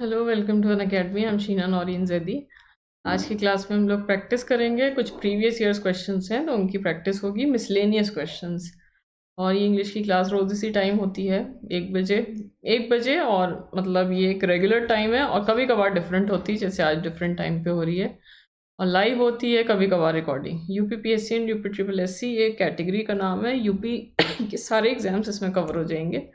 Hello, welcome to Unacademy. हम शीना नौरीन जैदी। आज की क्लास में हम लोग प्रैक्टिस करेंगे। कुछ प्रीवियस ईयर्स क्वेश्चंस हैं तो उनकी प्रैक्टिस होगी, मिसलेनियस क्वेश्चंस। और ये इंग्लिश की क्लास रोज इसी टाइम होती है, 1 बजे। 1 बजे, और मतलब ये एक रेगुलर टाइम है और कभी कभार डिफरेंट होती है, जैसे आज डिफरेंट टाइम पे हो रही है। और लाइव होती है, कभी कभार recording. UPPSC and UP triple SC ये कैटेगरी का नाम है। यूपी के सारे एग्जाम्स इसमें कवर हो जाएंगे।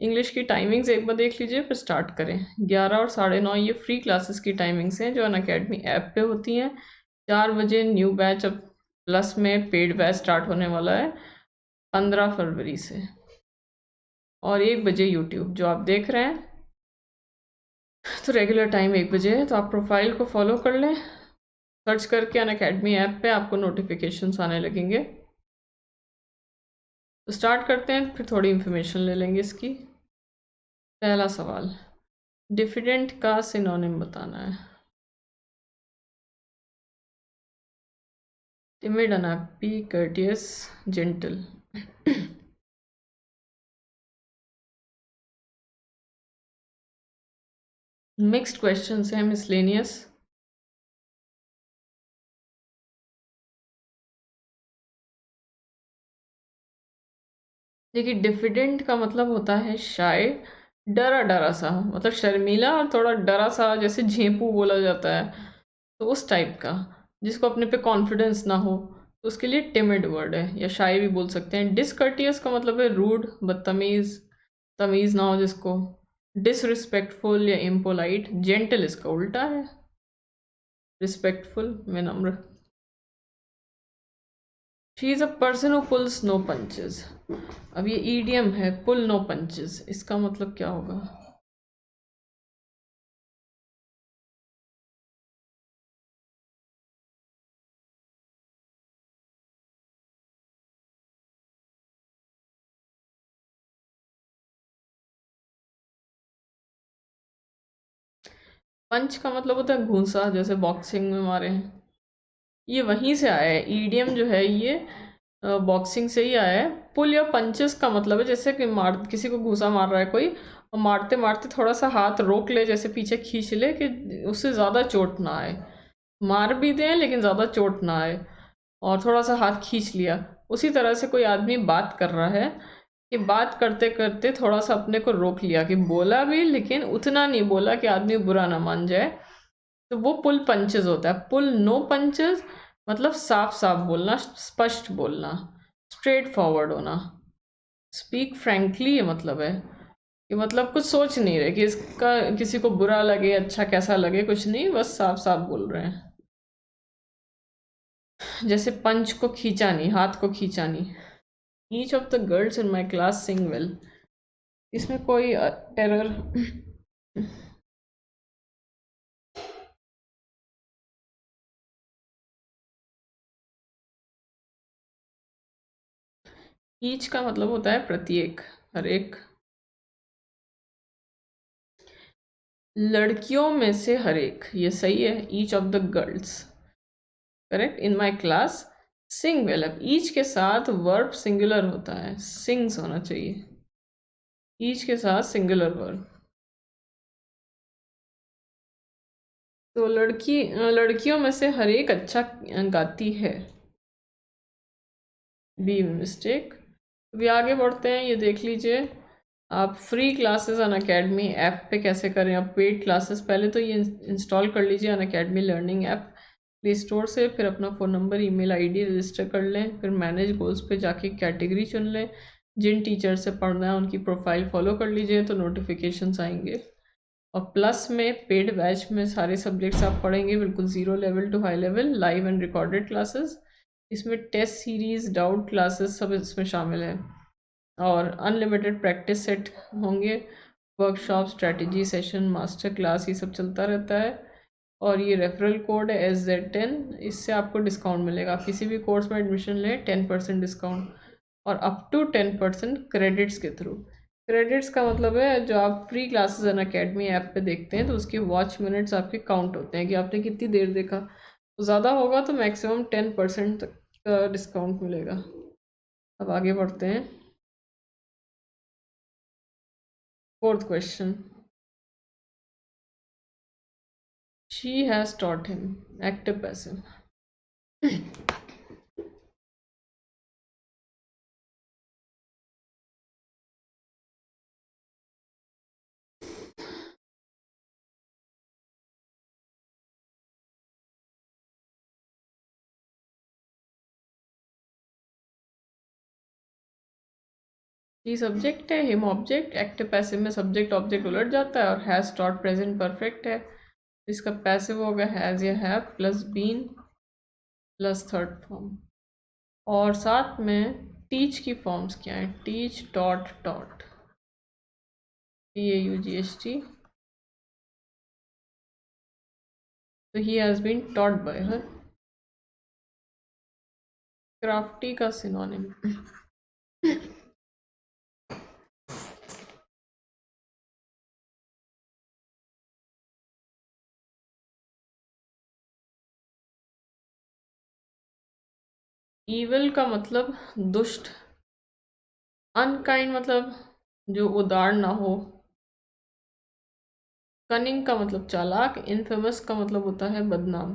इंग्लिश की टाइमिंग्स एक बार देख लीजिए, फिर स्टार्ट करें। 11 और 9:30 ये फ्री क्लासेस की टाइमिंग्स हैं जो अनअकैडमी ऐप पे होती हैं। 4 बजे न्यू बैच, अब प्लस में पेड बैच स्टार्ट होने वाला है 15 फरवरी से। और 1 बजे यूट्यूब जो आप देख रहे हैं, तो रेगुलर टाइम 1 बजे है। तो आप प्रोफाइल को फॉलो कर लें। सर्च करके अनअकैडमी ऐप पे आपको नोटिफिकेशंस आने लगेंगे। तो स्टार्ट करते हैं, फिर थोड़ी इन्फॉर्मेशन ले लेंगे इसकी। पहला सवाल, डिफिडेंट का सिनोनिम बताना है। Timid, unhappy, courteous, gentle. Mixed questions हैं, मिसलेनियस। देखिए, डिफिडेंट का मतलब होता है शाय, डरा डरा सा, मतलब शर्मीला और थोड़ा डरा सा, जैसे झेंपू बोला जाता है, तो उस टाइप का, जिसको अपने पे कॉन्फिडेंस ना हो, तो उसके लिए टिमिड वर्ड है, या शाय भी बोल सकते हैं। डिसकर्टियस का मतलब है रूड, बदतमीज, तमीज ना हो जिसको। डिसरिस्पेक्टफुल या इम्पोलाइट। जेंटल इसका उल्टा है, रिस्पेक्टफुल, विनम्र। She is a person who pulls no punches. अब ये ईडियम है, पुल नो पंचेस, इसका मतलब क्या होगा? पंच का मतलब होता है घूंसा, जैसे बॉक्सिंग में मारे हैं। ये वहीं से आया है, ईडियम जो है ये बॉक्सिंग से ही आया है। पुल या पंचेस का मतलब है जैसे कि मार, किसी को घूंसा मार रहा है कोई, और मारते मारते थोड़ा सा हाथ रोक ले, जैसे पीछे खींच ले, कि उससे ज़्यादा चोट ना आए। मार भी दें लेकिन ज़्यादा चोट ना आए, और थोड़ा सा हाथ खींच लिया। उसी तरह से कोई आदमी बात कर रहा है, कि बात करते करते थोड़ा सा अपने को रोक लिया, कि बोला भी लेकिन उतना नहीं बोला कि आदमी बुरा ना मान जाए, तो वो पुल पंचेस होता है। पुल नो पंचेस मतलब साफ साफ बोलना, स्पष्ट बोलना, स्ट्रेट फॉरवर्ड होना। स्पीक फ्रैंकली ये मतलब है कि मतलब कुछ सोच नहीं रहे कि इसका किसी को बुरा लगे, अच्छा कैसा लगे, कुछ नहीं, बस साफ साफ बोल रहे हैं। जैसे पंच को खींचा नहीं, हाथ को खींचा नहीं। Each of the girls in my class Singh well, इसमें कोई एरर। ईच का मतलब होता है प्रत्येक, हर एक। लड़कियों में से हर एक, ये सही है। Each of the girls, correct. In my class Singh well, अब ईच के साथ वर्ब सिंगुलर होता है, सिंग्स होना चाहिए। ईच के साथ सिंगुलर वर्ब। तो लड़कियों में से हर एक अच्छा गाती है। Be mistake. अभी आगे बढ़ते हैं, ये देख लीजिए। आप फ्री क्लासेस अन अकेडमी ऐप पे कैसे करें। आप पेड क्लासेस, पहले तो ये इंस्टॉल कर लीजिए Unacademy learning app play store से। फिर अपना phone number, email ID register कर लें। फिर मैनेज गोल्स पे जाके कैटेगरी चुन लें। जिन टीचर से पढ़ना है उनकी प्रोफाइल फॉलो कर लीजिए, तो नोटिफिकेशंस आएंगे। और प्लस में पेड बैच में सारे सब्जेक्ट्स आप पढ़ेंगे, बिल्कुल zero level to high level, live and recorded classes. इसमें टेस्ट सीरीज़, डाउट क्लासेस सब इसमें शामिल है। और अनलिमिटेड प्रैक्टिस सेट होंगे। Workshop, strategy session, master class, ये सब चलता रहता है। और ये रेफरल कोड है SZ10, इससे आपको डिस्काउंट मिलेगा। आप किसी भी कोर्स में एडमिशन लें, 10% डिस्काउंट, और अप टू 10% क्रेडिट्स के थ्रू। क्रेडिट्स का मतलब है जो आप free classes Unacademy app पे देखते हैं, तो उसकी वॉच मिनट्स आपके काउंट होते हैं कि आपने कितनी देर देखा। तो ज़्यादा होगा तो मैक्सिमम 10% का डिस्काउंट मिलेगा। अब आगे बढ़ते हैं। Fourth question, she has taught him, active passive. She subject है, हिम ऑब्जेक्ट, एक्टिव पैसिव में सब्जेक्ट ऑब्जेक्ट उलट जाता है और हैज टॉट प्रेजेंट परफेक्ट है। इसका पैसिव होगा हैज या have plus been plus third form. और साथ में टीच की फॉर्म्स क्या है? Teach, taught, taught, TAUGHT। तो he has been taught by her. Crafty का सिनोनिम ईविल का मतलब दुष्ट, अनकाइंड मतलब जो उदार ना हो, कनिंग का मतलब चालाक, इनफेमस का मतलब होता है बदनाम।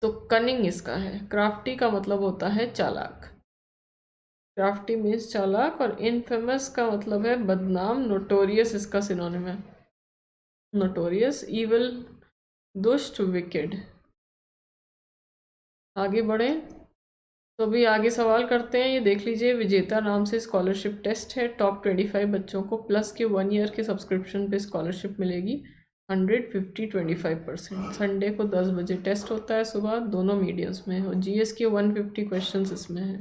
तो कनिंग इसका है। क्राफ्टी का मतलब होता है चालाक, क्राफ्टी मीन्स चालाक, और इनफेमस का मतलब है बदनाम, नोटोरियस इसका सिनोनिम है। नोटोरियस, इविल, दुष्ट, विकेड। आगे बढ़े तो अभी आगे सवाल करते हैं। ये देख लीजिए, विजेता नाम से स्कॉलरशिप टेस्ट है। टॉप 25 बच्चों को प्लस के 1 ईयर के सब्सक्रिप्शन पे स्कॉलरशिप मिलेगी 150 25%। संडे को 10 बजे टेस्ट होता है सुबह, दोनों मीडियम्स में, और GS के 150 क्वेश्चंस इसमें हैं।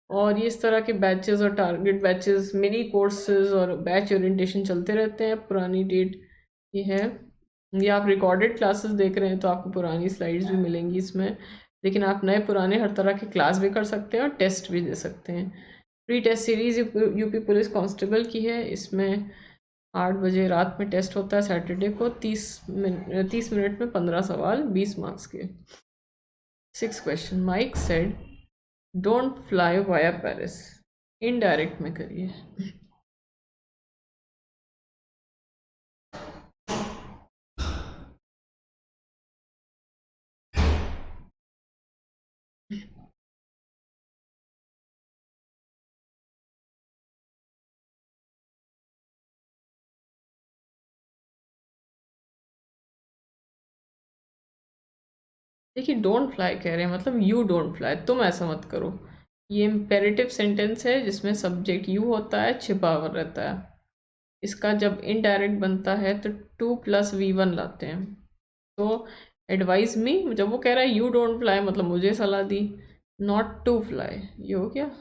और ये इस तरह के बैचेस और टारगेट बैचेस, मिनी कोर्सेज और बैच ओरिएंटेशन चलते रहते हैं। पुरानी डेट ये है, ये आप रिकॉर्डेड क्लासेस देख रहे हैं तो आपको पुरानी स्लाइड्स भी मिलेंगी इसमें, लेकिन आप नए पुराने हर तरह के क्लास भी कर सकते हैं और टेस्ट भी दे सकते हैं। Pre test series UP police constable की है। इसमें 8 बजे रात में टेस्ट होता है सैटरडे को। 30 मिनट में 15 सवाल, 20 मार्क्स के। 6 question. Mike said don't fly via Paris. Indirect में करिए। देखिए, डोंट फ्लाई कह रहे हैं मतलब यू डोंट फ्लाई, तुम ऐसा मत करो। ये इम्पेरेटिव सेंटेंस है जिसमें सब्जेक्ट यू होता है, छिपा हुआ रहता है। इसका जब इनडायरेक्ट बनता है तो 2 + V1 लाते हैं। तो एडवाइस मी, जब वो कह रहा है यू डोंट फ्लाई मतलब मुझे सलाह दी, नॉट टू फ्लाई, ये हो गया।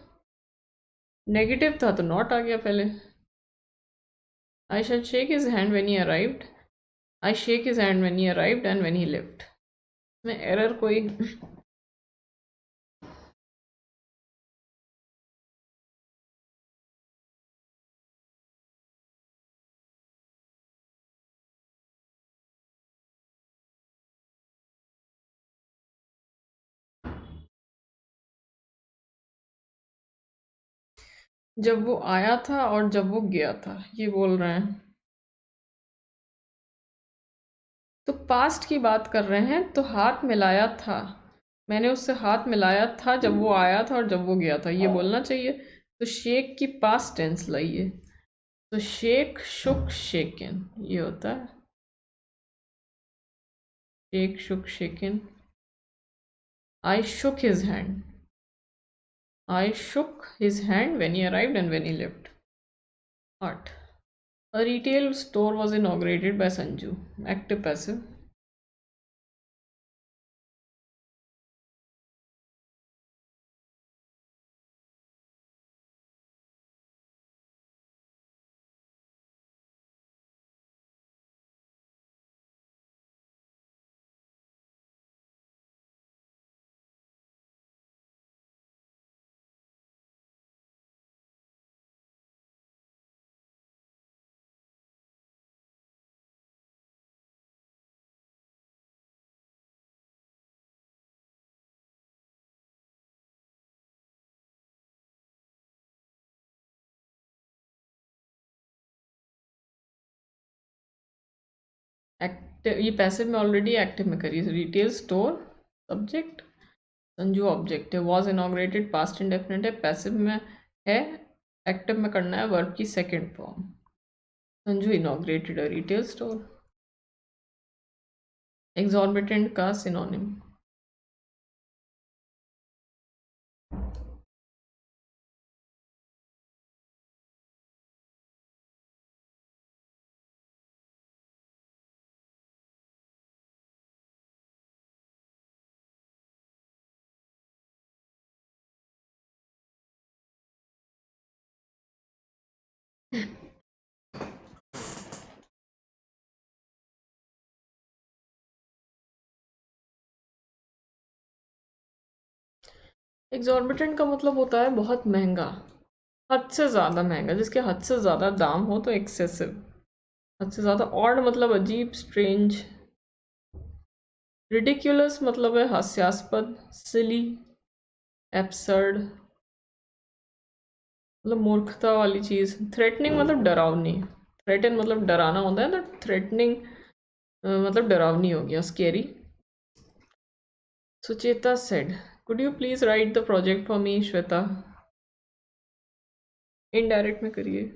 नेगेटिव था तो नॉट आ गया पहले। I shall shake his hand when he arrived, I shake his hand when he arrived and when he left. में एरर कोई जब वो आया था और जब वो गया था, ये बोल रहे हैं। तो पास्ट की बात कर रहे हैं तो हाथ मिलाया था, मैंने उससे हाथ मिलाया था जब वो आया था और जब वो गया था, ये बोलना चाहिए। तो शेक की पास्ट टेंस लाइए। तो शेक, शुक, शेकन, ये होता है। Shake, shook, shaken. I shook his hand, I shook his hand when he arrived and when he left. 8. A retail store was inaugurated by Sanju. Active, passive. ये passive में already active में करिए। Retail store subject, Sanju object है, was inaugurated past indefinite है, passive में है, active में करना है वर्ब की सेकेंड फॉर्म। संजू इनॉग्रेटेड है रिटेल स्टोर। एग्जॉर्बिटेंट का सिनोनिम। एग्जॉर्बिटेंट का मतलब होता है बहुत महंगा, हद से ज़्यादा महंगा, जिसके हद से ज़्यादा दाम हो तो एक्सेसिव। हद से ज़्यादा। ऑड मतलब अजीब, स्ट्रेंज। रिडिक्यूलस मतलब है हास्यास्पद, सिली, एब्सर्ड मतलब मूर्खता वाली चीज़। थ्रेटनिंग मतलब डरावनी। थ्रेटन मतलब डराना होता है, तो थ्रेटनिंग मतलब डरावनी हो गया, scary. Sucheta said, could you please right the project for me? Shweta. Indirect में करिए।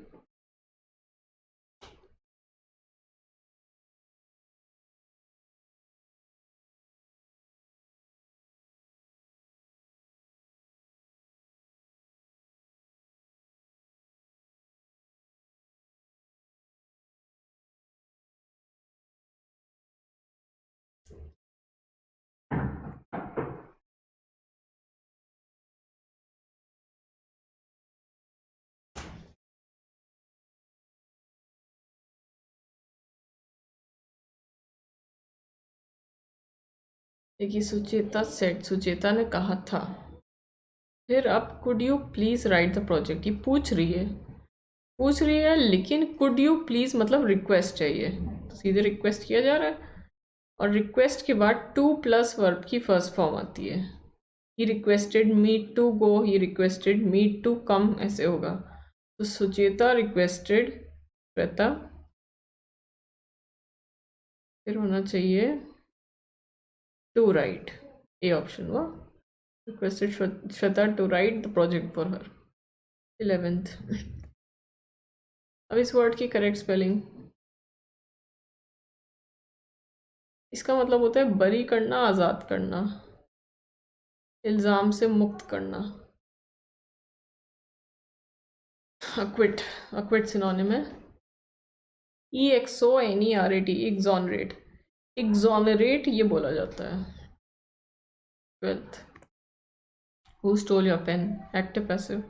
देखिए, सुचेता सेड, सुचेता ने कहा था। फिर अब could you please right the project, ये पूछ रही है लेकिन कुड यू प्लीज मतलब रिक्वेस्ट चाहिए, तो सीधे रिक्वेस्ट किया जा रहा है। और रिक्वेस्ट के बाद टू प्लस वर्ब की फर्स्ट फॉर्म आती है। He requested me to go, he requested me to come, ऐसे होगा। तो सुचेता रिक्वेस्टेड श्वेता, फिर होना चाहिए टू राइट, ए ऑप्शन हुआ। Requested Shweta to write the project for her. 11th। अब इस वर्ड की करेक्ट स्पेलिंग। इसका मतलब होता है बरी करना, आज़ाद करना, इल्ज़ाम से मुक्त करना। अक्विट, अक्विट सिनोनिम है EXONERAT, एग्जॉनरेट। एग्जॉनरेट ये बोला जाता है। 12th, who stole your pen? Active passive.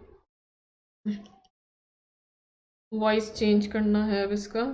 Voice change करना है अब इसका।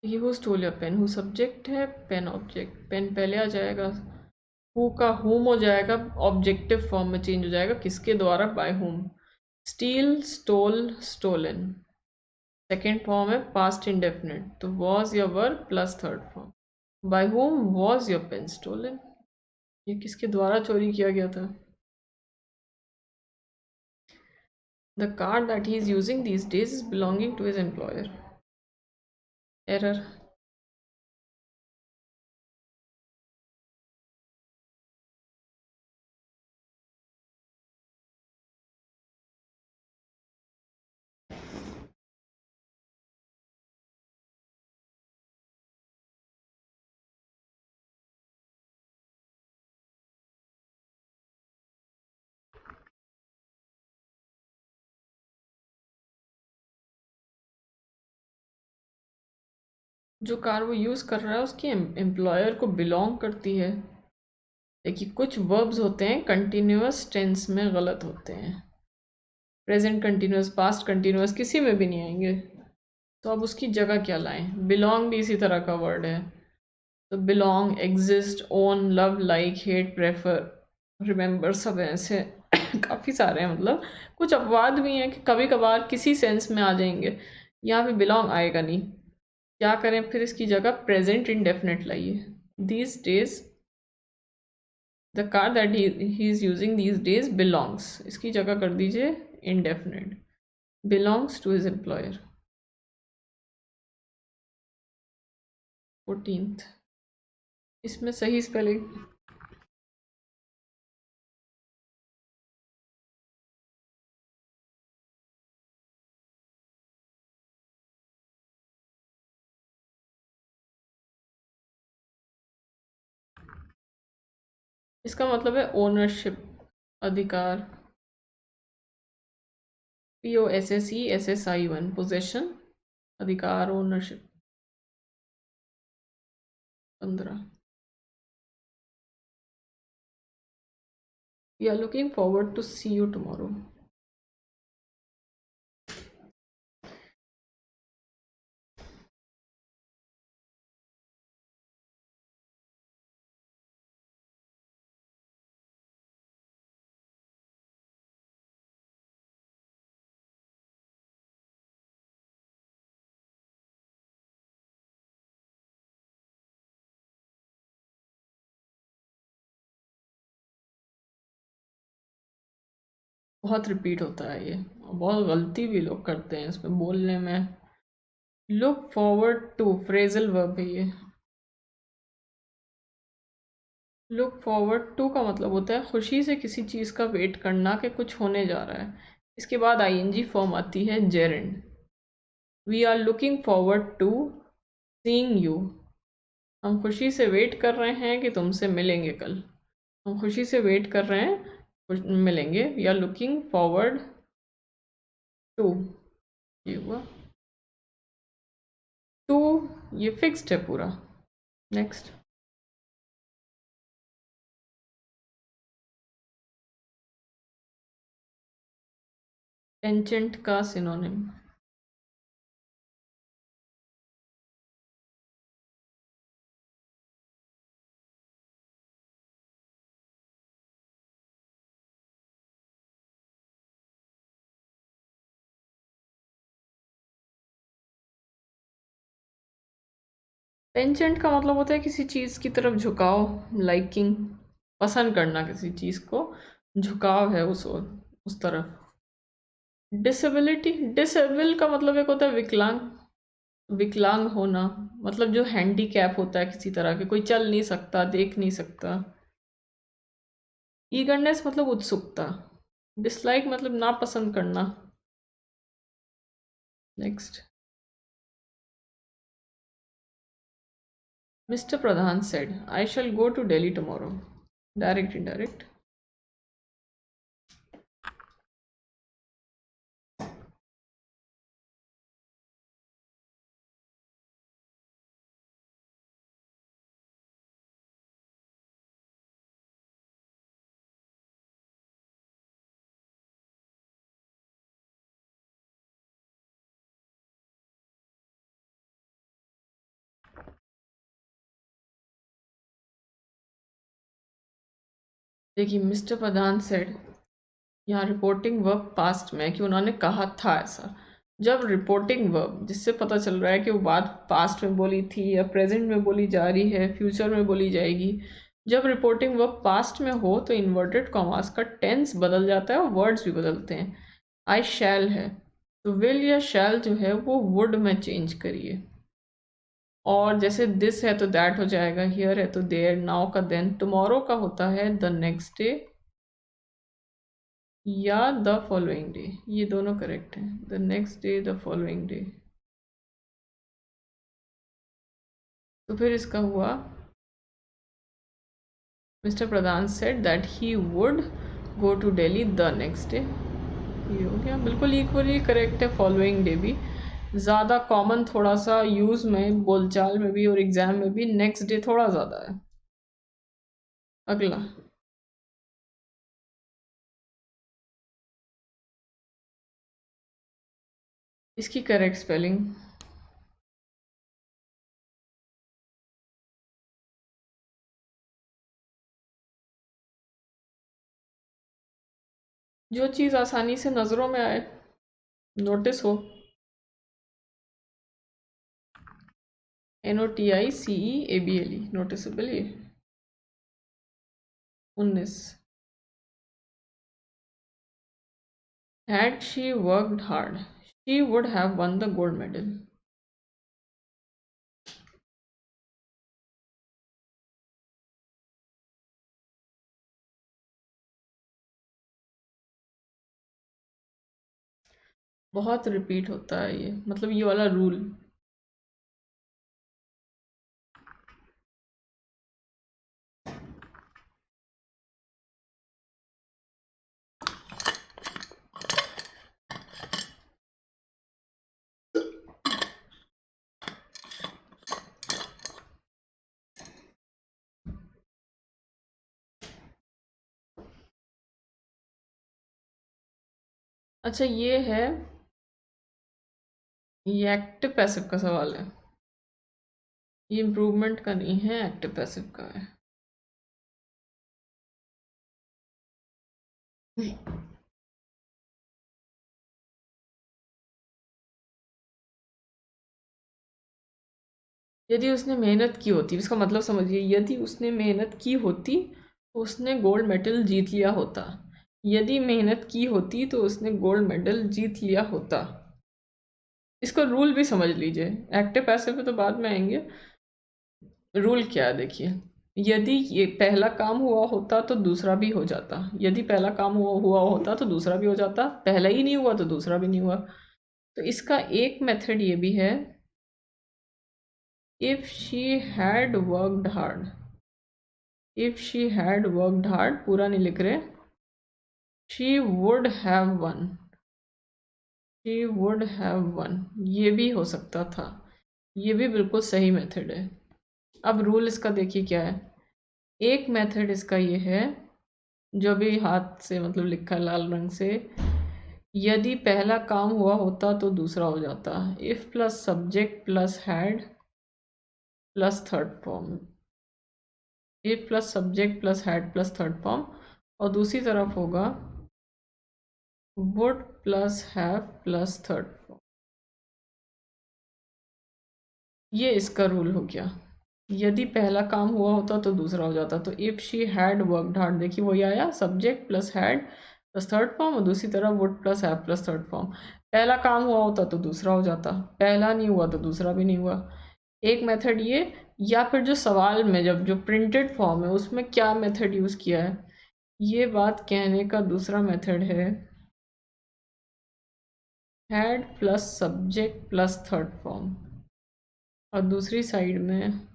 ये who stole your pen, who subject है, पेन ऑब्जेक्ट, पेन पहले आ जाएगा, हु का हुम हो जाएगा, ऑब्जेक्टिव फॉर्म में चेंज हो जाएगा, किसके द्वारा? By whom. Steal, stole, stolen. Second form है पास्ट इंडेफिनिट, तो was your verb plus third form. By whom was your pen stolen, ये किसके द्वारा चोरी किया गया था? The car that he is using these days is belonging to his employer. Error. जो कार वो यूज़ कर रहा है उसकी एम्प्लॉयर को बिलोंग करती है, देखिए कुछ वर्ब्स होते हैं कंटिन्यूअस टेंस में गलत होते हैं, प्रेजेंट कंटिन्यूअस, पास्ट कंटिन्यूअस किसी में भी नहीं आएंगे, तो अब उसकी जगह क्या लाएं। बिलोंग भी इसी तरह का वर्ड है, तो belong, exist, own, love, like, hate, prefer, remember, सब ऐसे काफ़ी सारे हैं। मतलब कुछ अपवाद भी हैं कि कभी कभार किसी सेंस में आ जाएंगे, यहाँ पे बिलोंग आएगा नहीं। क्या करें फिर, इसकी जगह प्रेजेंट इंडेफिनेट लाइए। These days, the car that he is using these days belongs, इसकी जगह कर दीजिए indefinite, belongs to his employer. 14th, इसमें सही स्पेलिंग, इसका मतलब है ओनरशिप, अधिकार, POSSESSI1, पोजेशन, अधिकार, ownership. 15, we are looking forward to see you tomorrow. बहुत रिपीट होता है ये, बहुत गलती भी लोग करते हैं इसमें बोलने में। Look forward to phrasal verb है ये। लुक फॉरवर्ड टू का मतलब होता है खुशी से किसी चीज़ का वेट करना कि कुछ होने जा रहा है। इसके बाद ING फॉर्म आती है gerund. We are looking forward to seeing you, हम खुशी से वेट कर रहे हैं कि तुमसे मिलेंगे कल। हम खुशी से वेट कर रहे हैं मिलेंगे। We are looking forward to, ये हुआ टू, ये फिक्स्ड है पूरा। नेक्स्ट, एंशंट का सिनोनिम, पेंचेंट का मतलब होता है किसी चीज़ की तरफ झुकाव, लाइकिंग, पसंद करना, किसी चीज़ को झुकाव है उस ओर, उस तरफ। डिसेबिलिटी, डिसेबल का मतलब एक होता है विकलांग, विकलांग होना, मतलब जो हैंडीकैप होता है किसी तरह के, कोई चल नहीं सकता, देख नहीं सकता। ईगरनेस मतलब उत्सुकता। डिसलाइक मतलब नापसंद करना। Next, mister Pradhan said I shall go to Delhi tomorrow. Direct, indirect. देखिए मिस्टर प्रधान सेड, यहाँ रिपोर्टिंग वर्ब पास्ट में कि उन्होंने कहा था ऐसा। जब रिपोर्टिंग वर्ब, जिससे पता चल रहा है कि वो बात पास्ट में बोली थी या प्रेजेंट में बोली जा रही है, फ्यूचर में बोली जाएगी, जब रिपोर्टिंग वर्ब पास्ट में हो तो इन्वर्टेड कॉमास का टेंस बदल जाता है और वर्ड्स भी बदलते हैं। आई शैल है तो विल या शैल जो है वो वुड में चेंज करिए, और जैसे दिस है तो दैट हो जाएगा, हियर है तो देयर, नाउ का देन, टुमारो का होता है द नेक्स्ट डे या द फॉलोइंग डे, ये दोनों करेक्ट हैं, the next day, the following day. तो फिर इसका हुआ mister Pradhan said that he would go to Delhi the next day, ये हो गया बिल्कुल इक्वली करेक्ट है। फॉलोइंग डे भी ज़्यादा कॉमन थोड़ा सा यूज़ में, बोलचाल में भी और एग्ज़ाम में भी नेक्स्ट डे थोड़ा ज़्यादा है। अगला, इसकी करेक्ट स्पेलिंग। जो चीज़ आसानी से नज़रों में आए, नोटिस हो। NOTICEABLE, noticeable. ये 19। Had she worked hard, she would have won the gold medal. बहुत रिपीट होता है ये, मतलब ये वाला रूल। अच्छा, ये है, ये एक्टिव पैसिव का सवाल है। ये इम्प्रूवमेंट का नहीं है, एक्टिव पैसिव का है। यदि उसने मेहनत की होती, इसका मतलब समझिए, यदि उसने मेहनत की होती तो उसने गोल्ड मेडल जीत लिया होता। यदि मेहनत की होती तो उसने गोल्ड मेडल जीत लिया होता। इसका रूल भी समझ लीजिए, एक्टिव पैसिव पे तो बाद में आएंगे। रूल क्या है देखिए, यदि ये पहला काम हुआ होता तो दूसरा भी हो जाता। यदि पहला काम हुआ होता तो दूसरा भी हो जाता, पहला ही नहीं हुआ तो दूसरा भी नहीं हुआ। तो इसका एक मेथड ये भी है, if she had worked hard. If she had worked hard, पूरा नहीं लिख रहे, she would have one. She would have one, ये भी हो सकता था। ये भी बिल्कुल सही मेथड है। अब रूल इसका देखिए क्या है। एक मेथड इसका ये है, जो भी हाथ से मतलब लिखा है लाल रंग से, यदि पहला काम हुआ होता तो दूसरा हो जाता। If plus subject plus had plus third form. If plus subject plus had plus third form, और दूसरी तरफ होगा would plus have plus third form. ये इसका रूल हो गया। यदि पहला काम हुआ होता तो दूसरा हो जाता। तो if she had worked hard, देखिए वही आया, subject plus had plus third form, और दूसरी तरफ would plus have plus third form. पहला काम हुआ होता तो दूसरा हो जाता, पहला नहीं हुआ तो दूसरा भी नहीं हुआ। एक मेथड ये, या फिर जो सवाल में जब जो प्रिंटेड फॉर्म है उसमें क्या मेथड यूज़ किया है, ये बात कहने का दूसरा मेथड है had plus subject plus third form, और दूसरी साइड में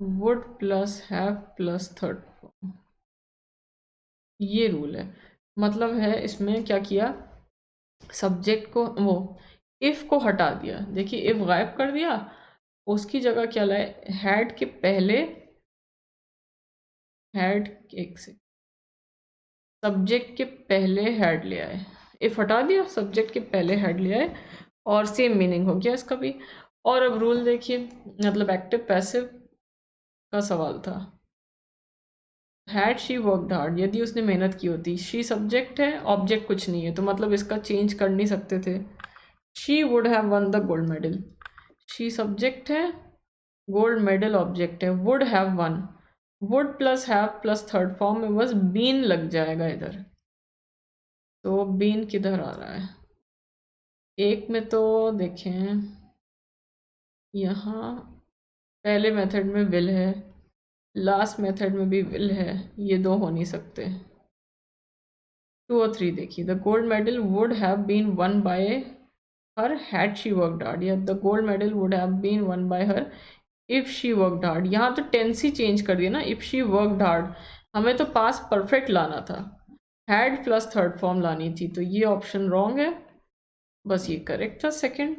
would plus have plus third form. ये रूल है। मतलब है इसमें क्या किया, सब्जेक्ट को, वो इफ को हटा दिया। देखिए इफ गायब कर दिया, उसकी जगह क्या लाए, हैड के पहले, हैड, एक से सब्जेक्ट के पहले हैड ले आए। इफ हटा दिया, सब्जेक्ट के पहले हैड ले आए, और सेम मीनिंग हो गया इसका भी। और अब रूल देखिए, मतलब एक्टिव पैसिव का सवाल था, हैड शी वर्कड हार्ड, यदि उसने मेहनत की होती। शी सब्जेक्ट है, ऑब्जेक्ट कुछ नहीं है, तो मतलब इसका चेंज कर नहीं सकते थे। She would have one the gold medal, she subject है, गोल्ड मेडल ऑब्जेक्ट है, would have one, would plus have plus third form में बस बीन लग जाएगा इधर। तो बीन किधर आ रहा है, एक में तो देखें, यहाँ पहले मेथड में विल है, लास्ट मेथड में भी विल है, ये दो हो नहीं सकते। 2 और 3 देखिए, the gold medal would have been won by her had she worked hard, या the gold medal would have been won by her if she worked hard. यहाँ तो टेंस ही चेंज कर दिया ना, इफ शी वर्कड हार्ड, हमें तो पास perfect लाना था, हैड प्लस थर्ड फॉर्म लानी थी, तो ये ऑप्शन रॉन्ग है। बस ये करेक्ट था second,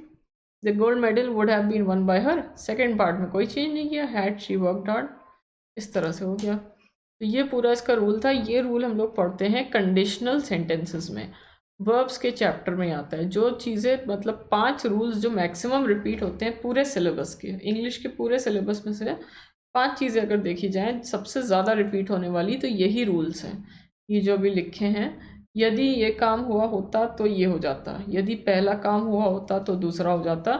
the gold medal would have been won by her. Second part में कोई चेंज नहीं किया, हैड शी वर्कड हार्ड। इस तरह से हो गया। तो ये पूरा इसका रूल था। ये रूल हम लोग पढ़ते हैं कंडीशनल सेंटेंसेस में, वर्ब्स के चैप्टर में आता है। जो चीज़ें मतलब 5 रूल्स जो मैक्सिमम रिपीट होते हैं पूरे सिलेबस के, इंग्लिश के पूरे सिलेबस में से 5 चीज़ें अगर देखी जाएँ सबसे ज़्यादा रिपीट होने वाली, तो यही रूल्स हैं। ये जो अभी लिखे हैं, यदि ये काम हुआ होता तो ये हो जाता, यदि पहला काम हुआ होता तो दूसरा हो जाता।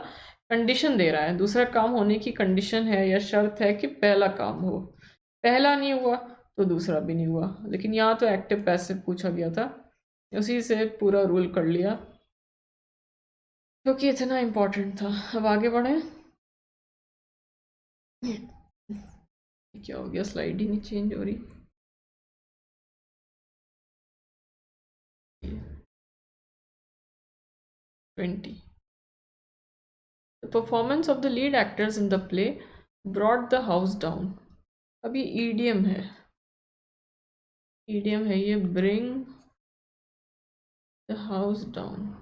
कंडीशन दे रहा है, दूसरा काम होने की कंडीशन है या शर्त है कि पहला काम हो, पहला नहीं हुआ तो दूसरा भी नहीं हुआ। लेकिन यहाँ तो एक्टिव पैसिव पूछा गया था, उसी से पूरा रूल कर लिया, क्योंकि इतना इम्पोर्टेंट था। अब आगे बढ़े। क्या हो गया, स्लाइड ही नहीं चेंज हो रही। 20, the performance of the lead actors in the play brought the house down. अब ये ईडियम है, ईडियम है ये, ब्रिंग द हाउस डाउन।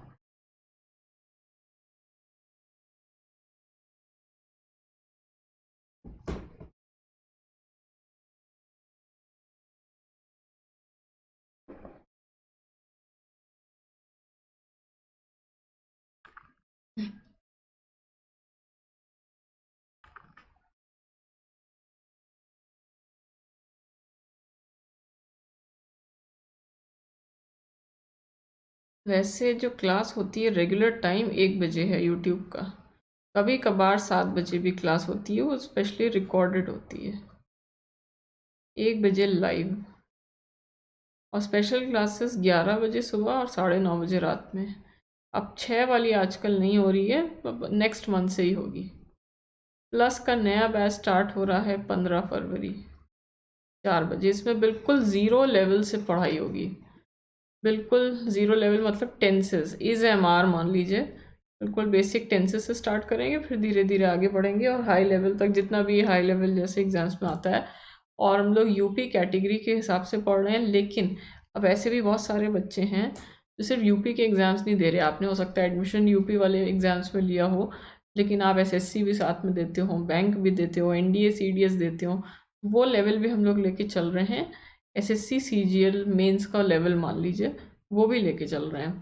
वैसे जो क्लास होती है रेगुलर टाइम 1 बजे है यूट्यूब का, कभी कभार 7 बजे भी क्लास होती है, वो स्पेशली रिकॉर्डेड होती है। 1 बजे लाइव, और स्पेशल क्लासेस 11 बजे सुबह और 9:30 बजे रात में। अब 6 वाली आजकल नहीं हो रही है, नेक्स्ट मंथ से ही होगी। प्लस का नया बैच स्टार्ट हो रहा है 15 फरवरी, 4 बजे। इसमें बिल्कुल ज़ीरो लेवल से पढ़ाई होगी, बिल्कुल ज़ीरो लेवल मतलब टेंसेस, इज़ एम आर मान लीजिए। बिल्कुल बेसिक टेंसेस से स्टार्ट करेंगे, फिर धीरे धीरे आगे बढ़ेंगे और हाई लेवल तक, जितना भी हाई लेवल जैसे एग्जाम्स में आता है। और हम लोग यूपी कैटेगरी के हिसाब से पढ़ रहे हैं, लेकिन अब ऐसे भी बहुत सारे बच्चे हैं जो सिर्फ यूपी के एग्ज़ाम्स नहीं दे रहे। आपने हो सकता है एडमिशन यूपी वाले एग्ज़ाम्स में लिया हो, लेकिन आप एसएससी भी साथ में देते हो, बैंक भी देते हो, एनडीए सीडीएस देते हो, वो लेवल भी हम लोग लेके चल रहे हैं। एसएससी सीजीएल मेंस का लेवल मान लीजिए, वो भी लेके चल रहे हैं।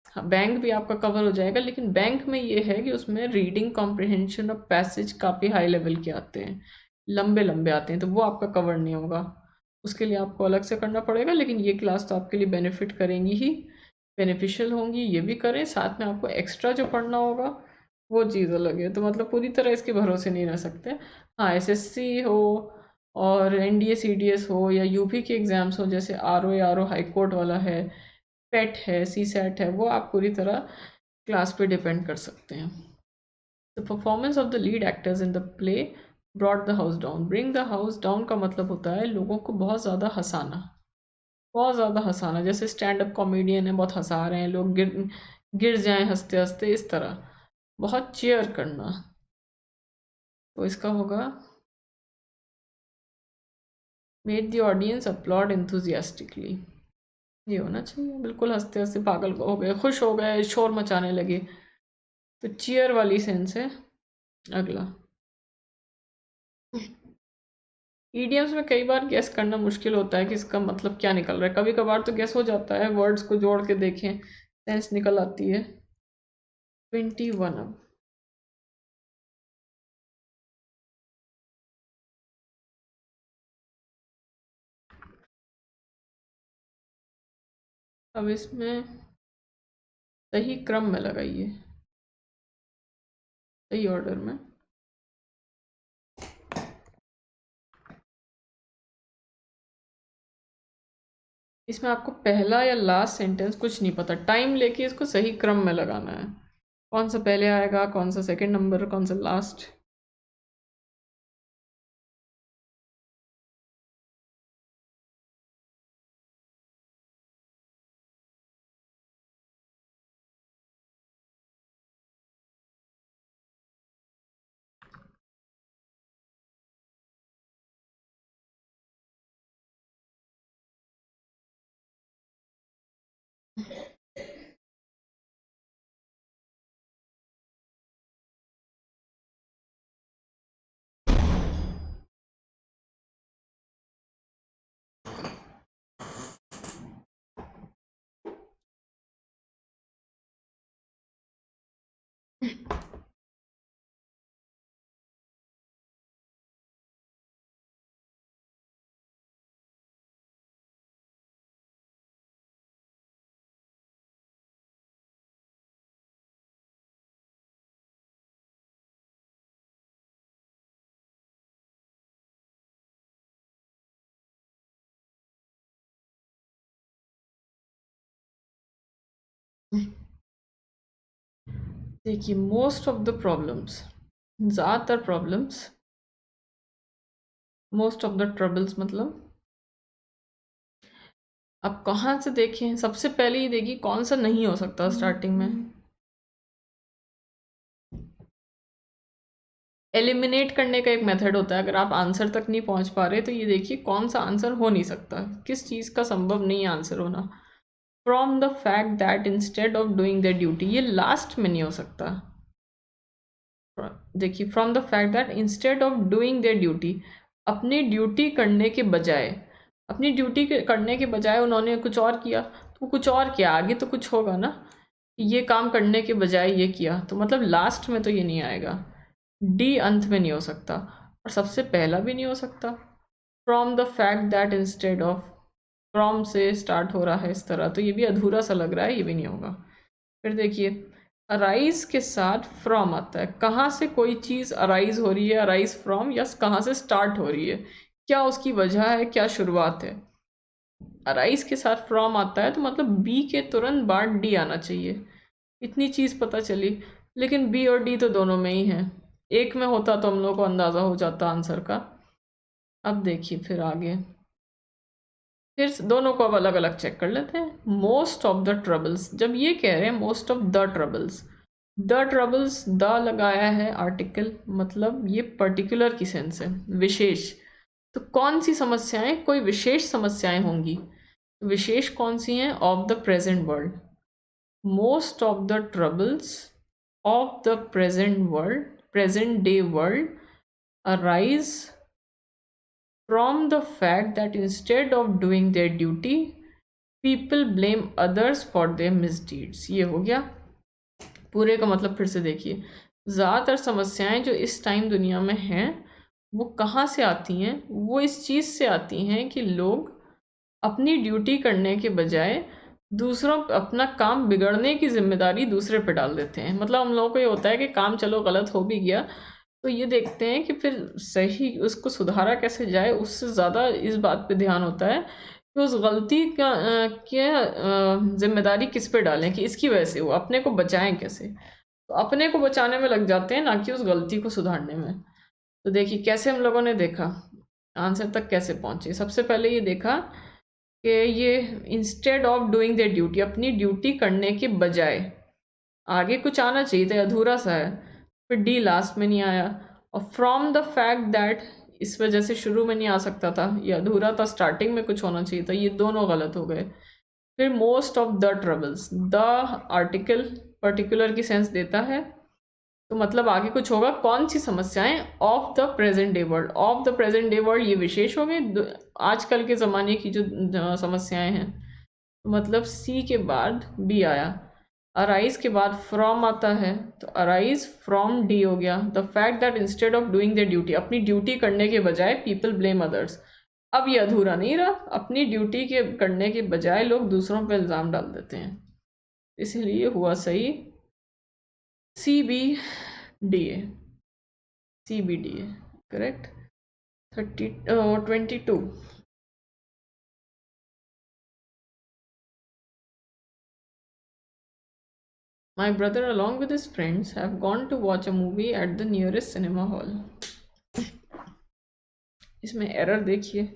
हाँ, बैंक भी आपका कवर हो जाएगा, लेकिन बैंक में ये है कि उसमें रीडिंग कॉम्प्रिहेंशन और पैसेज काफ़ी हाई लेवल के आते हैं, लंबे लंबे आते हैं, तो वो आपका कवर नहीं होगा। उसके लिए आपको अलग से करना पड़ेगा, लेकिन ये क्लास तो आपके लिए बेनिफिट करेंगी ही, बेनिफिशियल होंगी। ये भी करें, साथ में आपको एक्स्ट्रा जो पढ़ना होगा वो चीज़ अलग है। तो मतलब पूरी तरह इसके भरोसे नहीं रह सकते। हाँ, एसएससी हो और एनडीए सीडीएस हो या यूपी के एग्ज़ाम्स हो, जैसे आरओ हाई कोर्ट वाला है, पेट है, सी सेट है, वो आप पूरी तरह क्लास पे डिपेंड कर सकते हैं। The performance of the lead actors in the play brought the house down. Bring the house down का मतलब होता है लोगों को बहुत ज़्यादा हंसाना, बहुत ज़्यादा हंसाना। जैसे स्टैंड अप कॉमेडियन है, बहुत हंसा रहे हैं, लोग गिर गिर जाएं हंसते हंसते, इस तरह बहुत चेयर करना। तो इसका होगा made the audience applaud enthusiastically। ये होना चाहिए, बिल्कुल हंसते हंसते पागल हो गए, खुश हो गए, शोर मचाने लगे, तो चीयर वाली सेंस है। अगला, ईडियम्स में कई बार गेस करना मुश्किल होता है कि इसका मतलब क्या निकल रहा है। कभी कभार तो गेस हो जाता है, वर्ड्स को जोड़ के देखें, सेंस निकल आती है। 21। अब इसमें सही क्रम में लगाइए, सही ऑर्डर में। इसमें आपको पहला या लास्ट सेंटेंस कुछ नहीं पता, टाइम लेके इसको सही क्रम में लगाना है, कौन सा पहले आएगा, कौन सा सेकंड नंबर, कौन सा लास्ट। देखिए, मोस्ट ऑफ द प्रॉब्लम्स, ज़्यादातर problems, most of the troubles मतलब अब कहाँ से देखें? सबसे पहले ये देखिए कौन सा नहीं हो सकता स्टार्टिंग में। एलिमिनेट करने का एक मेथड होता है। अगर आप आंसर तक नहीं पहुंच पा रहे तो ये देखिए कौन सा आंसर हो नहीं सकता, किस चीज़ का संभव नहीं आंसर होना। From the fact that instead of doing the duty, ये लास्ट में नहीं हो सकता। देखिए, from the fact that instead of doing there duty, अपनी ड्यूटी करने के बजाय, अपनी ड्यूटी करने के बजाय उन्होंने कुछ और किया, तो कुछ और किया, आगे तो कुछ होगा ना। ये काम करने के बजाय ये किया, तो मतलब लास्ट में तो ये नहीं आएगा। डी अंत में नहीं हो सकता, और सबसे पहला भी नहीं हो सकता। From the fact that instead of, from से स्टार्ट हो रहा है इस तरह, तो ये भी अधूरा सा लग रहा है, ये भी नहीं होगा। फिर देखिए, अराइज के साथ फ्रॉम आता है। कहाँ से कोई चीज़ अराइज हो रही है, अराइज फ्रॉम, या कहाँ से स्टार्ट हो रही है, क्या उसकी वजह है, क्या शुरुआत है। अराइज के साथ फ्रॉम आता है तो मतलब बी के तुरंत बाद डी आना चाहिए। इतनी चीज़ पता चली, लेकिन बी और डी तो दोनों में ही है। एक में होता तो हम लोग को अंदाज़ा हो जाता आंसर का। अब देखिए फिर आगे, फिर दोनों को अब अलग अलग चेक कर लेते हैं। मोस्ट ऑफ द ट्रबल्स, जब ये कह रहे हैं most of the troubles, the troubles, the लगाया है आर्टिकल, मतलब ये पर्टिकुलर की सेंस है, विशेष। तो कौन सी समस्याएं, कोई विशेष समस्याएं होंगी। विशेष कौन सी हैं? Of the present world. Most of the troubles of the present world, present day world, arise from the fact that instead of doing their duty, people blame others for their misdeeds। ये हो गया पूरे का मतलब। फिर से देखिए, ज़्यादातर समस्याएं जो इस टाइम दुनिया में हैं वो कहाँ से आती हैं? वो इस चीज़ से आती हैं कि लोग अपनी ड्यूटी करने के बजाय दूसरों, अपना काम बिगड़ने की जिम्मेदारी दूसरे पे डाल देते हैं। मतलब हम लोगों को ये होता है कि काम चलो गलत हो भी गया तो ये देखते हैं कि फिर सही उसको सुधारा कैसे जाए, उससे ज़्यादा इस बात पे ध्यान होता है कि उस गलती का जिम्मेदारी किस पे डालें, कि इसकी वजह से वो अपने को बचाएं कैसे। तो अपने को बचाने में लग जाते हैं, ना कि उस गलती को सुधारने में। तो देखिए कैसे हम लोगों ने देखा, आंसर तक कैसे पहुंचे। सबसे पहले ये देखा कि ये instead of doing the duty, अपनी ड्यूटी करने के बजाय, आगे कुछ आना चाहिए था, अधूरा सा है। फिर डी लास्ट में नहीं आया, और फ्रॉम द फैक्ट दैट, इस वजह से शुरू में नहीं आ सकता था, ये अधूरा था, स्टार्टिंग में कुछ होना चाहिए था, ये दोनों गलत हो गए। फिर most of the troubles, the article particular की सेंस देता है, तो मतलब आगे कुछ होगा। कौन सी समस्याएं? Of the present day world, of the present day world, ये विशेष हो गए, आजकल के ज़माने की जो समस्याएं हैं। मतलब सी के बाद बी आया, अराइज के बाद फ्रॉम आता है, तो अराइज फ्रॉम डी हो गया। The fact that instead of doing the duty, अपनी ड्यूटी करने के बजाय पीपल ब्लेम अदर्स। अब ये अधूरा नहीं रहा, अपनी ड्यूटी के करने के बजाय लोग दूसरों पर इल्ज़ाम डाल देते हैं, इसीलिए हुआ सही C B D A, C B D A correct. 22, my brother along with his friends have gone to watch a movie at the nearest cinema hall। इसमें एरर देखिए,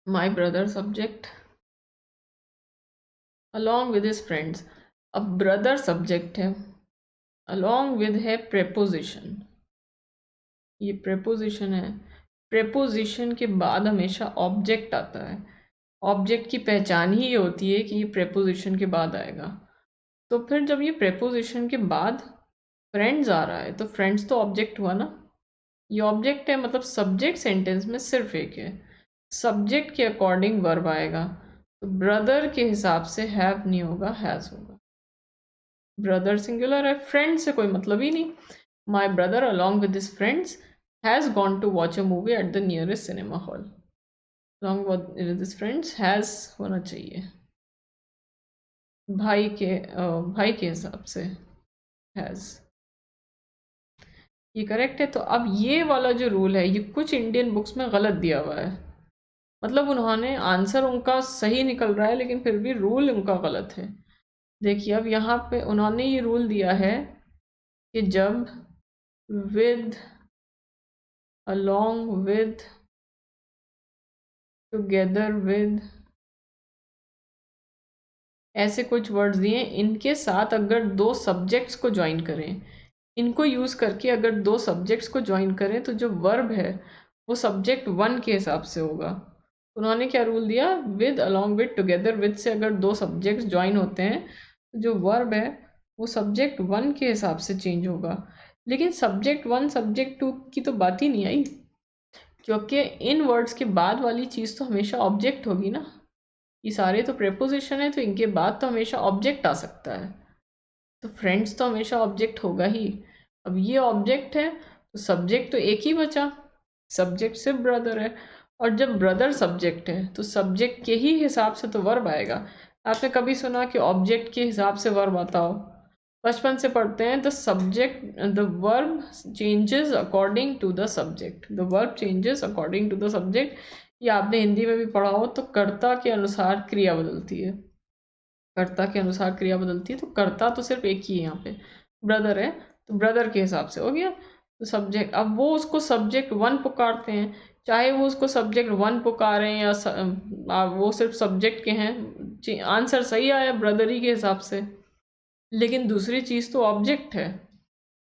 my brother subject along with his friends। अब brother subject है, along with है preposition, ये preposition है। preposition के बाद हमेशा ऑब्जेक्ट आता है। ऑब्जेक्ट की पहचान ही ये होती है कि ये preposition के बाद आएगा। तो फिर जब ये preposition के बाद फ्रेंड्स आ रहा है तो फ्रेंड्स तो ऑब्जेक्ट हुआ ना, ये ऑब्जेक्ट है, मतलब सब्जेक्ट सेंटेंस में सिर्फ एक है, सब्जेक्ट के अकॉर्डिंग वर्ब आएगा। तो ब्रदर के हिसाब से हैव नहीं होगा, हैज़ होगा। ब्रदर सिंगुलर है, फ्रेंड से कोई मतलब ही नहीं। My brother along with his friends has gone to watch a movie at the nearest cinema hall. Along with his friends has होना चाहिए भाई के हिसाब से हैज़, ये करेक्ट है। तो अब ये वाला जो रूल है ये कुछ इंडियन बुक्स में गलत दिया हुआ है, मतलब उन्होंने आंसर उनका सही निकल रहा है लेकिन फिर भी रूल उनका गलत है। देखिए अब यहाँ पे उन्होंने ये रूल दिया है कि जब with, along with, together with, ऐसे कुछ वर्ड्स दिए, इनके साथ अगर दो सब्जेक्ट्स को ज्वाइन करें, इनको यूज़ करके अगर दो सब्जेक्ट्स को ज्वाइन करें तो जो वर्ब है वो सब्जेक्ट वन के हिसाब से होगा। उन्होंने क्या रूल दिया, with, along with, together with से अगर दो सब्जेक्ट्स ज्वाइन होते हैं तो जो वर्ब है वो सब्जेक्ट वन के हिसाब से चेंज होगा। लेकिन सब्जेक्ट वन सब्जेक्ट टू की तो बात ही नहीं आई, क्योंकि इन वर्ड्स के बाद वाली चीज़ तो हमेशा ऑब्जेक्ट होगी ना। ये सारे तो प्रेपोजिशन है तो इनके बाद तो हमेशा ऑब्जेक्ट आ सकता है, तो फ्रेंड्स तो हमेशा ऑब्जेक्ट होगा ही। अब ये ऑब्जेक्ट है तो सब्जेक्ट तो एक ही बचा, सब्जेक्ट सिर्फ ब्रदर है, और जब ब्रदर सब्जेक्ट है तो सब्जेक्ट के ही हिसाब से तो वर्ब आएगा। आपने कभी सुना कि ऑब्जेक्ट के हिसाब से वर्ब आता हो? बचपन से पढ़ते हैं, the subject, the verb changes according to the subject, the verb changes according to the subject. ये आपने हिंदी में भी पढ़ा हो, तो कर्ता के अनुसार क्रिया बदलती है, कर्ता के अनुसार क्रिया बदलती है। तो कर्ता तो सिर्फ एक ही है, यहाँ पे ब्रदर है तो ब्रदर के हिसाब से हो गया। तो सब्जेक्ट, अब वो उसको सब्जेक्ट वन पुकारते हैं, चाहे वो उसको सब्जेक्ट वन पुकारें या वो सिर्फ सब्जेक्ट के हैं, आंसर सही आया ब्रदर ही के हिसाब से। लेकिन दूसरी चीज़ तो ऑब्जेक्ट है,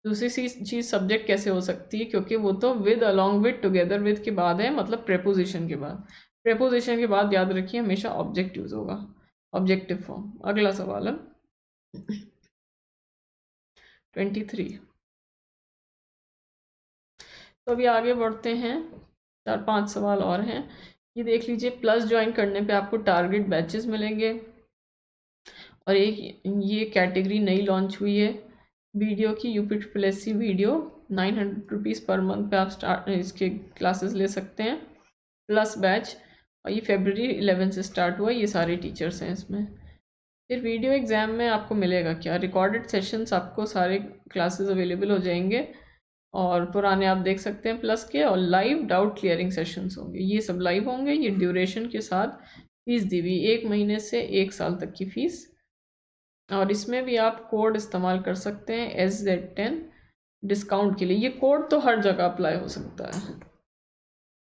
दूसरी चीज़ सब्जेक्ट कैसे हो सकती है, क्योंकि वो तो with, along with, together with के बाद है, मतलब प्रेपोजिशन के बाद। प्रेपोजिशन के बाद याद रखिए हमेशा ऑब्जेक्ट यूज होगा, ऑब्जेक्टिव फॉर्म। अगला सवाल है 23। तो अभी आगे बढ़ते हैं, 4-5 सवाल और हैं। ये देख लीजिए, प्लस ज्वाइन करने पे आपको टारगेट बैचेस मिलेंगे, और एक ये कैटेगरी नई लॉन्च हुई है वीडियो की, UPSSC video, 900 rupees per month पे आप इसके क्लासेस ले सकते हैं, प्लस बैच। और ये February 11 से स्टार्ट हुआ, ये सारे टीचर्स हैं इसमें। फिर वीडियो एग्ज़ाम में आपको मिलेगा क्या, रिकॉर्डेड सेशंस, आपको सारे क्लासेस अवेलेबल हो जाएंगे, और पुराने आप देख सकते हैं प्लस के, और लाइव डाउट क्लियरिंग सेशंस होंगे, ये सब लाइव होंगे। ये ड्यूरेशन के साथ फीस दी हुई, 1 महीने से 1 साल तक की फ़ीस। और इसमें भी आप कोड इस्तेमाल कर सकते हैं SZ10 डिस्काउंट के लिए। ये कोड तो हर जगह अप्लाई हो सकता है।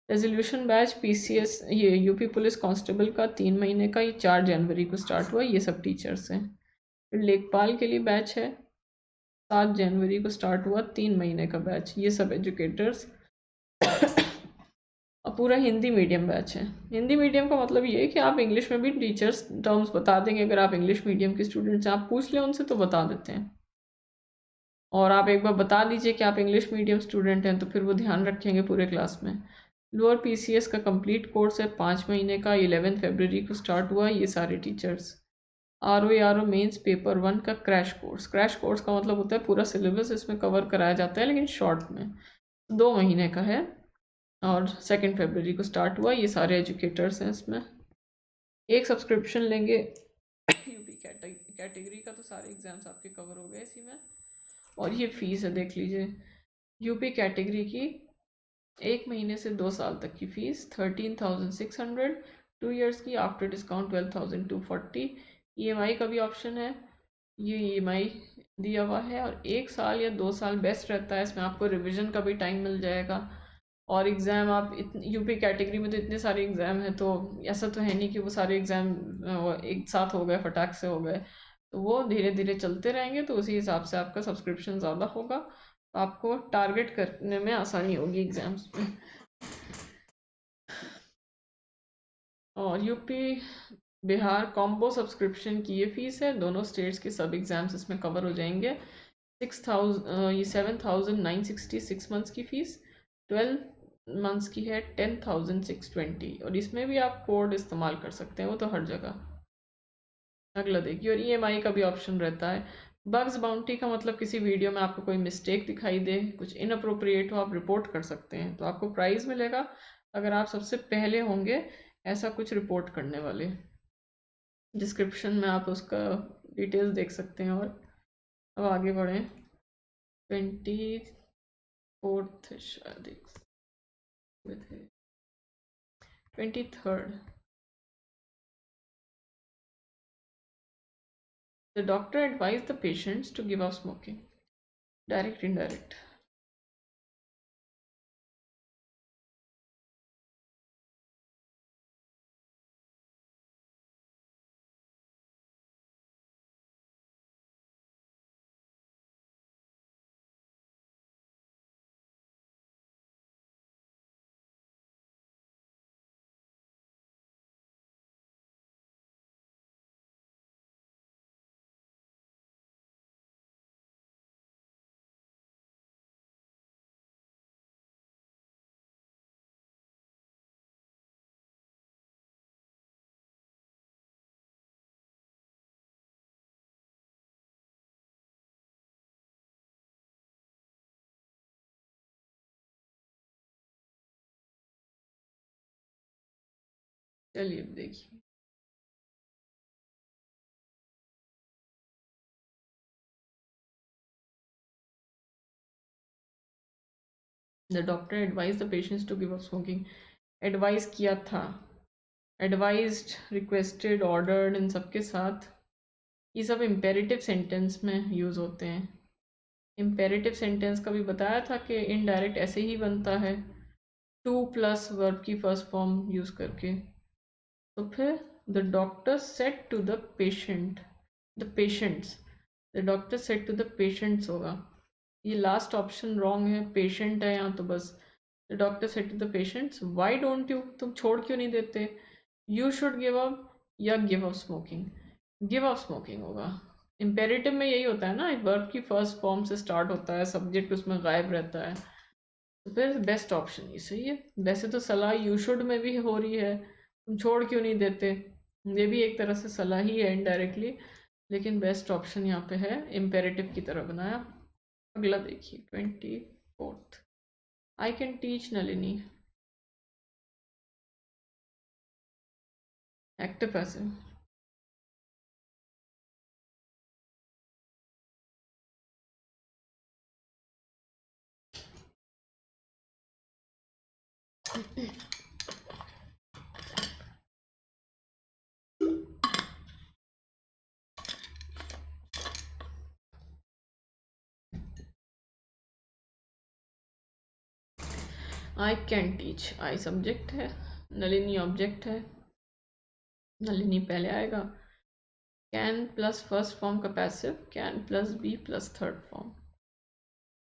रेजोल्यूशन बैच PCS, ये यूपी पुलिस कांस्टेबल का 3 महीने का, ये 4 जनवरी को स्टार्ट हुआ, ये सब टीचर्स हैं। फिर लेखपाल के लिए बैच है, 7 जनवरी को स्टार्ट हुआ, 3 महीने का बैच, ये सब एजुकेटर्स। और पूरा हिंदी मीडियम बैच है। हिंदी मीडियम का मतलब ये है कि आप इंग्लिश में भी टीचर्स टर्म्स बता देंगे, अगर आप इंग्लिश मीडियम के स्टूडेंट्स हैं, आप पूछ लें उनसे तो बता देते हैं। और आप एक बार बता दीजिए कि आप इंग्लिश मीडियम स्टूडेंट हैं तो फिर वो ध्यान रखेंगे पूरे क्लास में। लोअर PCS का कंप्लीट कोर्स है 5 महीने का, 11 फरवरी को स्टार्ट हुआ, ये सारे टीचर्स। RO मेंस पेपर 1 का क्रैश कोर्स, क्रैश कोर्स का मतलब होता है पूरा सिलेबस इसमें कवर कराया जाता है लेकिन शॉर्ट में, 2 महीने का है, और 2 फरवरी को स्टार्ट हुआ, ये सारे एजुकेटर्स हैं इसमें। एक सब्सक्रिप्शन लेंगे यूपी कैटेगरी का तो सारे एग्जाम्स आपके कवर हो गए इसी में। और ये फीस है, देख लीजिए, यूपी कैटेगरी की 1 महीने से 2 साल तक की फ़ीस 13,600, 2 इयर्स की आफ्टर डिस्काउंट 12,240। EMI का भी ऑप्शन है, ये EMI दिया हुआ है, और 1 साल या 2 साल बेस्ट रहता है, इसमें आपको रिविज़न का भी टाइम मिल जाएगा, और एग्ज़ाम आप यूपी कैटेगरी में तो इतने सारे एग्ज़ाम हैं, तो ऐसा तो है नहीं कि वो सारे एग्ज़ाम एक साथ हो गए, फटाक से हो गए। तो वो धीरे धीरे चलते रहेंगे, तो उसी हिसाब से आपका सब्सक्रिप्शन ज़्यादा होगा, तो आपको टारगेट करने में आसानी होगी एग्ज़ाम्स में। और यूपी बिहार कॉम्बो सब्सक्रिप्शन की ये फ़ीस है, दोनों स्टेट्स के सब एग्ज़ाम्स इसमें कवर हो जाएंगे। 7,960 6 मंथ्स की फ़ीस, 12 मंथ्स की है 10,620, और इसमें भी आप कोड इस्तेमाल कर सकते हैं, वो तो हर जगह। अगला देखिए, और ईएमआई का भी ऑप्शन रहता है। बग्स बाउंटी का मतलब किसी वीडियो में आपको कोई मिस्टेक दिखाई दे, कुछ इनअप्रोप्रिएट हो, आप रिपोर्ट कर सकते हैं, तो आपको प्राइज़ मिलेगा अगर आप सबसे पहले होंगे ऐसा कुछ रिपोर्ट करने वाले। डिस्क्रिप्शन में आप उसका डिटेल्स देख सकते हैं। और अब आगे बढ़ें, 24th शायद 23rd। The doctor advised the patients to give up smoking. Direct, indirect. चलिए देखिए, the doctor advise the patients to give up smoking. Advice किया था, एडवाइज्ड, रिक्वेस्टेड, ऑर्डर्ड, इन सब के साथ ये सब इम्पेरेटिव सेंटेंस में यूज़ होते हैं। इम्पेरेटिव सेंटेंस का भी बताया था कि इनडायरेक्ट ऐसे ही बनता है, टू प्लस वर्ब की फर्स्ट फॉर्म यूज़ करके। तो फिर the doctor said to the patient, the patients, the doctor said to the patients होगा। ये लास्ट ऑप्शन रॉन्ग है, पेशेंट है यहाँ, तो बस the doctor said to the patients why don't you, तुम छोड़ क्यों नहीं देते, यू शुड गिव अप या give up smoking. Give up smoking होगा। इम्पेरेटिव में यही होता है ना, वर्ब की फर्स्ट फॉर्म से स्टार्ट होता है, सब्जेक्ट उसमें गायब रहता है, तो फिर बेस्ट ऑप्शन ही सही है। वैसे तो सलाह यू शुड में भी हो रही है, तुम छोड़ क्यों नहीं देते, ये भी एक तरह से सलाह ही है इनडायरेक्टली, लेकिन बेस्ट ऑप्शन यहाँ पे है, इम्पेरेटिव की तरह बनाया। अगला देखिए, 24th। I can teach Nalini. Active passive. I can teach, I subject है, नलिनी ऑब्जेक्ट है, नलिनी पहले आएगा। कैन प्लस फर्स्ट फॉर्म का passive, can plus be plus third form.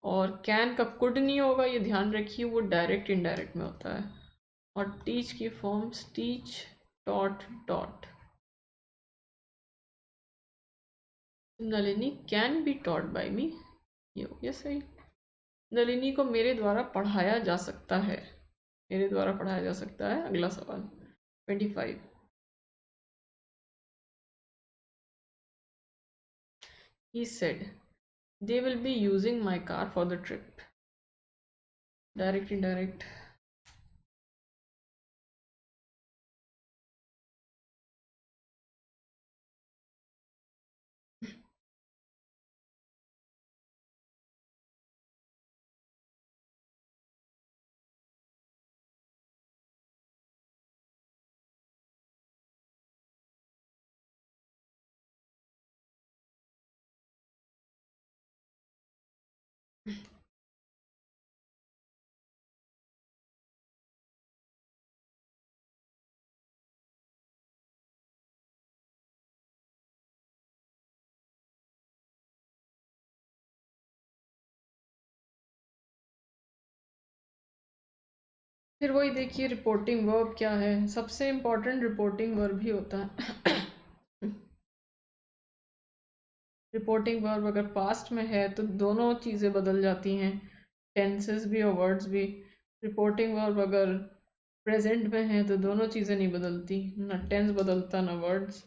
और कैन का कुड नहीं होगा, ये ध्यान रखिए, वो डायरेक्ट इनडायरेक्ट में होता है। और टीच की forms teach, taught, taught. Nalini can be taught by me, ये हो गया सही। नलिनी को मेरे द्वारा पढ़ाया जा सकता है, मेरे द्वारा पढ़ाया जा सकता है। अगला सवाल, 25। He said they will be using my car for the trip. Direct, indirect. फिर वही देखिए रिपोर्टिंग वर्ब क्या है, सबसे इम्पोर्टेंट रिपोर्टिंग वर्ब ही होता है। रिपोर्टिंग वर्ब अगर पास्ट में है तो दोनों चीज़ें बदल जाती हैं, टेंसेस भी और वर्ड्स भी। रिपोर्टिंग वर्ब अगर प्रेजेंट में है तो दोनों चीज़ें नहीं बदलती, ना टेंस बदलता ना वर्ड्स।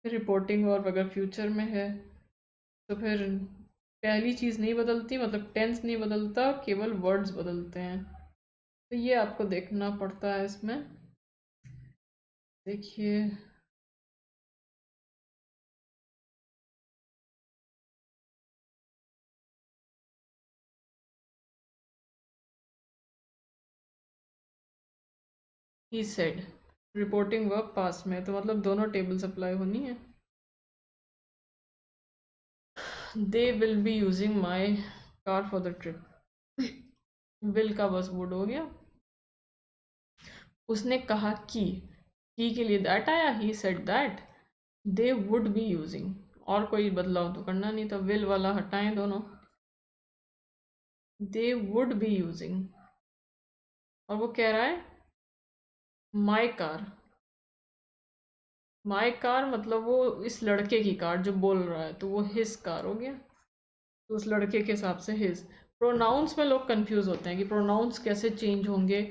फिर रिपोर्टिंग वर्ब अगर फ्यूचर में है तो फिर पहली चीज़ नहीं बदलती, मतलब टेंस नहीं बदलता, केवल वर्ड्स बदलते हैं। तो ये आपको देखना पड़ता है इसमें। देखिए he said, reporting verb past में, तो मतलब दोनों टेबल्स अप्लाई होनी है। They will be using my car for the trip, will का बस वुड हो गया। उसने कहा कि के लिए दैट आया, he said that. They would be using, और कोई बदलाव तो करना नहीं था, विल वाला हटाएं दोनों। दे वुड बी यूजिंग, और वो कह रहा है माई कार। माई कार मतलब वो इस लड़के की कार जो बोल रहा है, तो वो हिज कार हो गया, तो उस लड़के के हिसाब से हिज। प्रोनाउंस में लोग कंफ्यूज होते हैं कि प्रोनाउंस कैसे चेंज होंगे।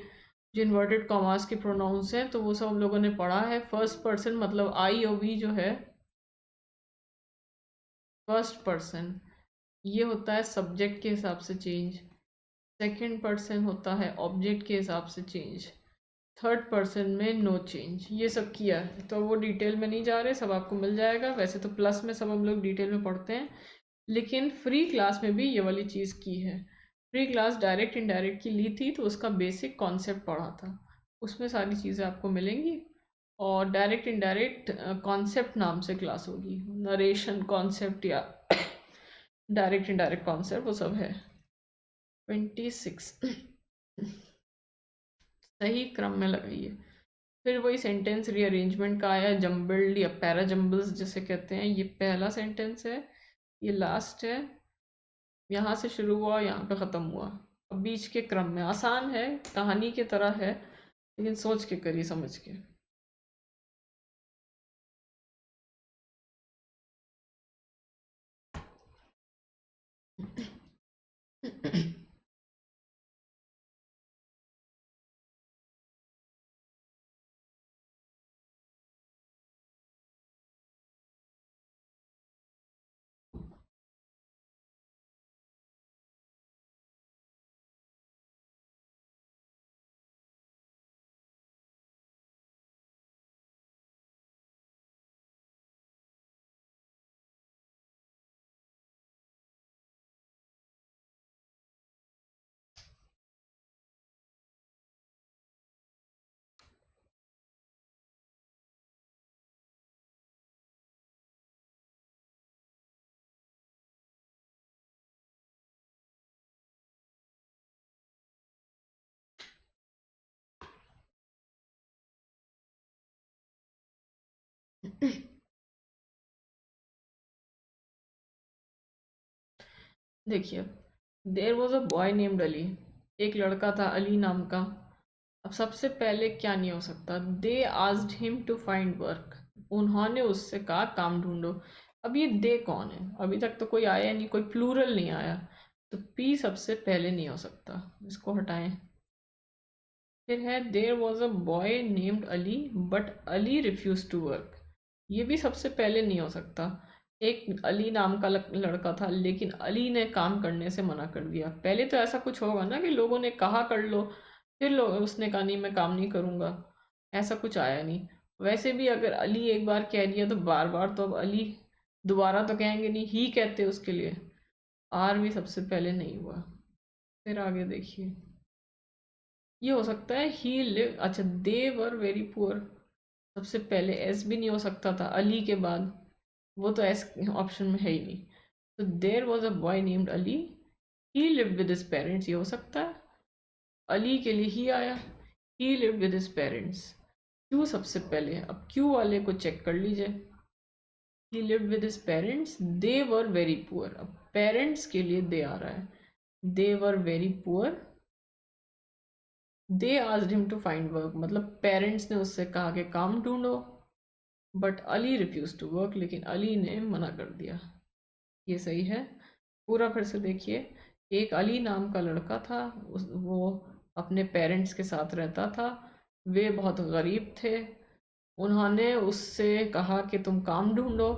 जो इन्वर्टेड कॉमास के प्रोनाउंस हैं तो वो सब हम लोगों ने पढ़ा है। फर्स्ट पर्सन मतलब आई और वी जो है फर्स्ट पर्सन, ये होता है सब्जेक्ट के हिसाब से चेंज। सेकंड पर्सन होता है ऑब्जेक्ट के हिसाब से चेंज। थर्ड पर्सन में नो चेंज। ये सब किया है तो वो डिटेल में नहीं जा रहे, सब आपको मिल जाएगा। वैसे तो प्लस में सब हम लोग डिटेल में पढ़ते हैं, लेकिन फ्री क्लास में भी ये वाली चीज़ की है। फ्री क्लास डायरेक्ट इनडायरेक्ट की ली थी तो उसका बेसिक कॉन्सेप्ट पढ़ा था, उसमें सारी चीज़ें आपको मिलेंगी। और डायरेक्ट इनडायरेक्ट कॉन्सेप्ट नाम से क्लास होगी, नरेशन कॉन्सेप्ट या डायरेक्ट इनडायरेक्ट कॉन्सेप्ट वो सब है। 26 सही क्रम में लगाइए। फिर वही सेंटेंस रीअरेंजमेंट का आया, जम्बल्ड या पैरा जम्बल्स जिसे कहते हैं। ये पहला सेंटेंस है, ये लास्ट है, यहाँ से शुरू हुआ यहाँ पे ख़त्म हुआ। अब बीच के क्रम में आसान है, कहानी की तरह है, लेकिन सोच के करिए, समझ के। देखिए, देर was a boy named Ali, एक लड़का था अली नाम का। अब सबसे पहले क्या नहीं हो सकता, they asked him to find work, उन्होंने उससे कहा काम ढूंढो। अब ये दे कौन है, अभी तक तो कोई आया नहीं, कोई प्लूरल नहीं आया, तो पी सबसे पहले नहीं हो सकता, इसको हटाएं। फिर है there was a boy named Ali but Ali refuse to work, ये भी सबसे पहले नहीं हो सकता। एक अली नाम का लड़का था लेकिन अली ने काम करने से मना कर दिया। पहले तो ऐसा कुछ होगा ना कि लोगों ने कहा कर लो, फिर उसने कहा नहीं मैं काम नहीं करूँगा, ऐसा कुछ आया नहीं। वैसे भी अगर अली एक बार कह दिया तो बार बार तो अब अली दोबारा तो कहेंगे नहीं, ही कहते उसके लिए। आर भी सबसे पहले नहीं हुआ। फिर आगे देखिए, ये हो सकता है ही लिव, अच्छा दे वर वेरी पुअर, सबसे पहले एस भी नहीं हो सकता था अली के बाद, वो तो एस ऑप्शन में है ही नहीं। तो there was a boy named Ali, he live with his parents, ये हो सकता है, अली के लिए ही आया, he live with his parents. Q सबसे पहले, अब क्यू वाले को चेक कर लीजिए। He live with his parents, they were very poor, अब पेरेंट्स के लिए दे आ रहा है, they were very poor. They asked him to find work, मतलब पेरेंट्स ने उससे कहा कि काम ढूंढो, but Ali refuse to work, लेकिन अली ने मना कर दिया। ये सही है। पूरा फिर से देखिए। एक अली नाम का लड़का था, वो अपने पेरेंट्स के साथ रहता था। वे बहुत गरीब थे। उन्होंने उससे कहा कि तुम काम ढूंढो,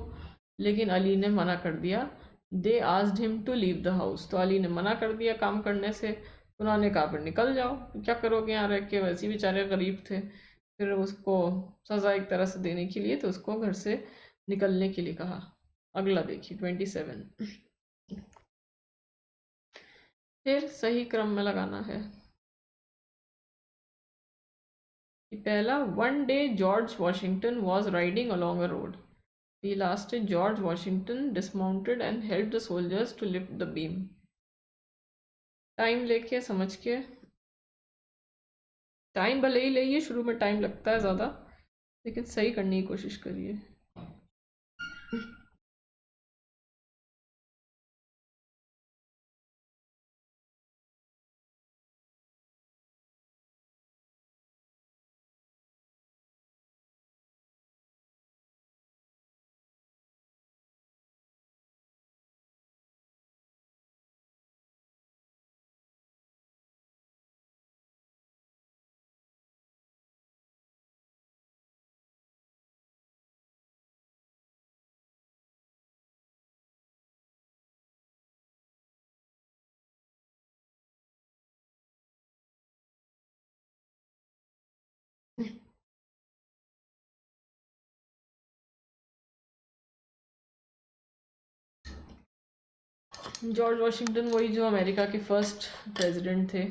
लेकिन अली ने मना कर दिया। They asked him to leave the house, तो अली ने मना कर दिया काम करने से। उन्होंने कहा फिर निकल जाओ, क्या करोगे यहाँ रह के, वैसे ही बेचारे गरीब थे। फिर उसको सज़ा एक तरह से देने के लिए तो उसको घर से निकलने के लिए कहा। अगला देखिए 27। फिर सही क्रम में लगाना है कि पहला, one day George Washington was riding along a road. The last is George Washington dismounted and helped the soldiers to lift the beam. Time लेके समझ के, टाइम भले ही लेइए, शुरू में टाइम लगता है ज़्यादा, लेकिन सही करने की कोशिश करिए। जॉर्ज वॉशिंगटन वही जो अमेरिका के फर्स्ट प्रेसिडेंट थे।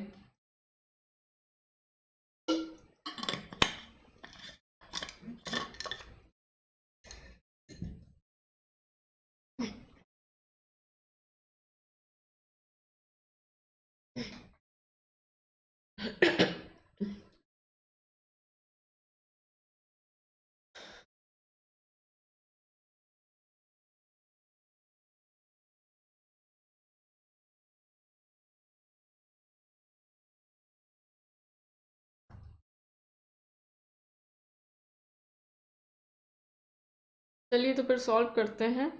चलिए तो फिर सॉल्व करते हैं।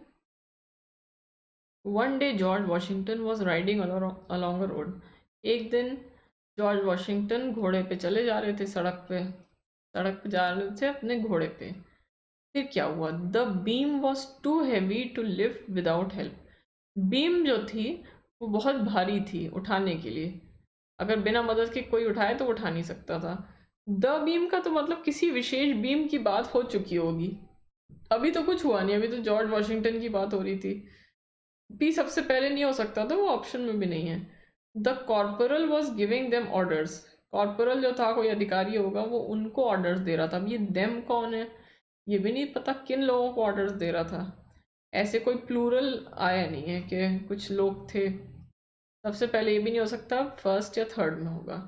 One day George Washington was riding along a road. एक दिन जॉर्ज वॉशिंगटन घोड़े पे चले जा रहे थे, सड़क पे जा रहे थे अपने घोड़े पे। फिर क्या हुआ, the beam was too heavy to lift without help. Beam जो थी वो बहुत भारी थी उठाने के लिए, अगर बिना मदद के कोई उठाए तो उठा नहीं सकता था। द बीम का तो मतलब किसी विशेष बीम की बात हो चुकी होगी, अभी तो कुछ हुआ नहीं, अभी तो जॉर्ज वॉशिंगटन की बात हो रही थी। बी सबसे पहले नहीं हो सकता था, वो ऑप्शन में भी नहीं है। The corporal was giving them orders. Corporal जो था कोई अधिकारी होगा, वो उनको ऑर्डर्स दे रहा था। अब ये देम कौन है, ये भी नहीं पता किन लोगों को ऑर्डर्स दे रहा था। ऐसे कोई प्लूरल आया नहीं है कि कुछ लोग थे। सबसे पहले ये भी नहीं हो सकता, फर्स्ट या थर्ड में होगा।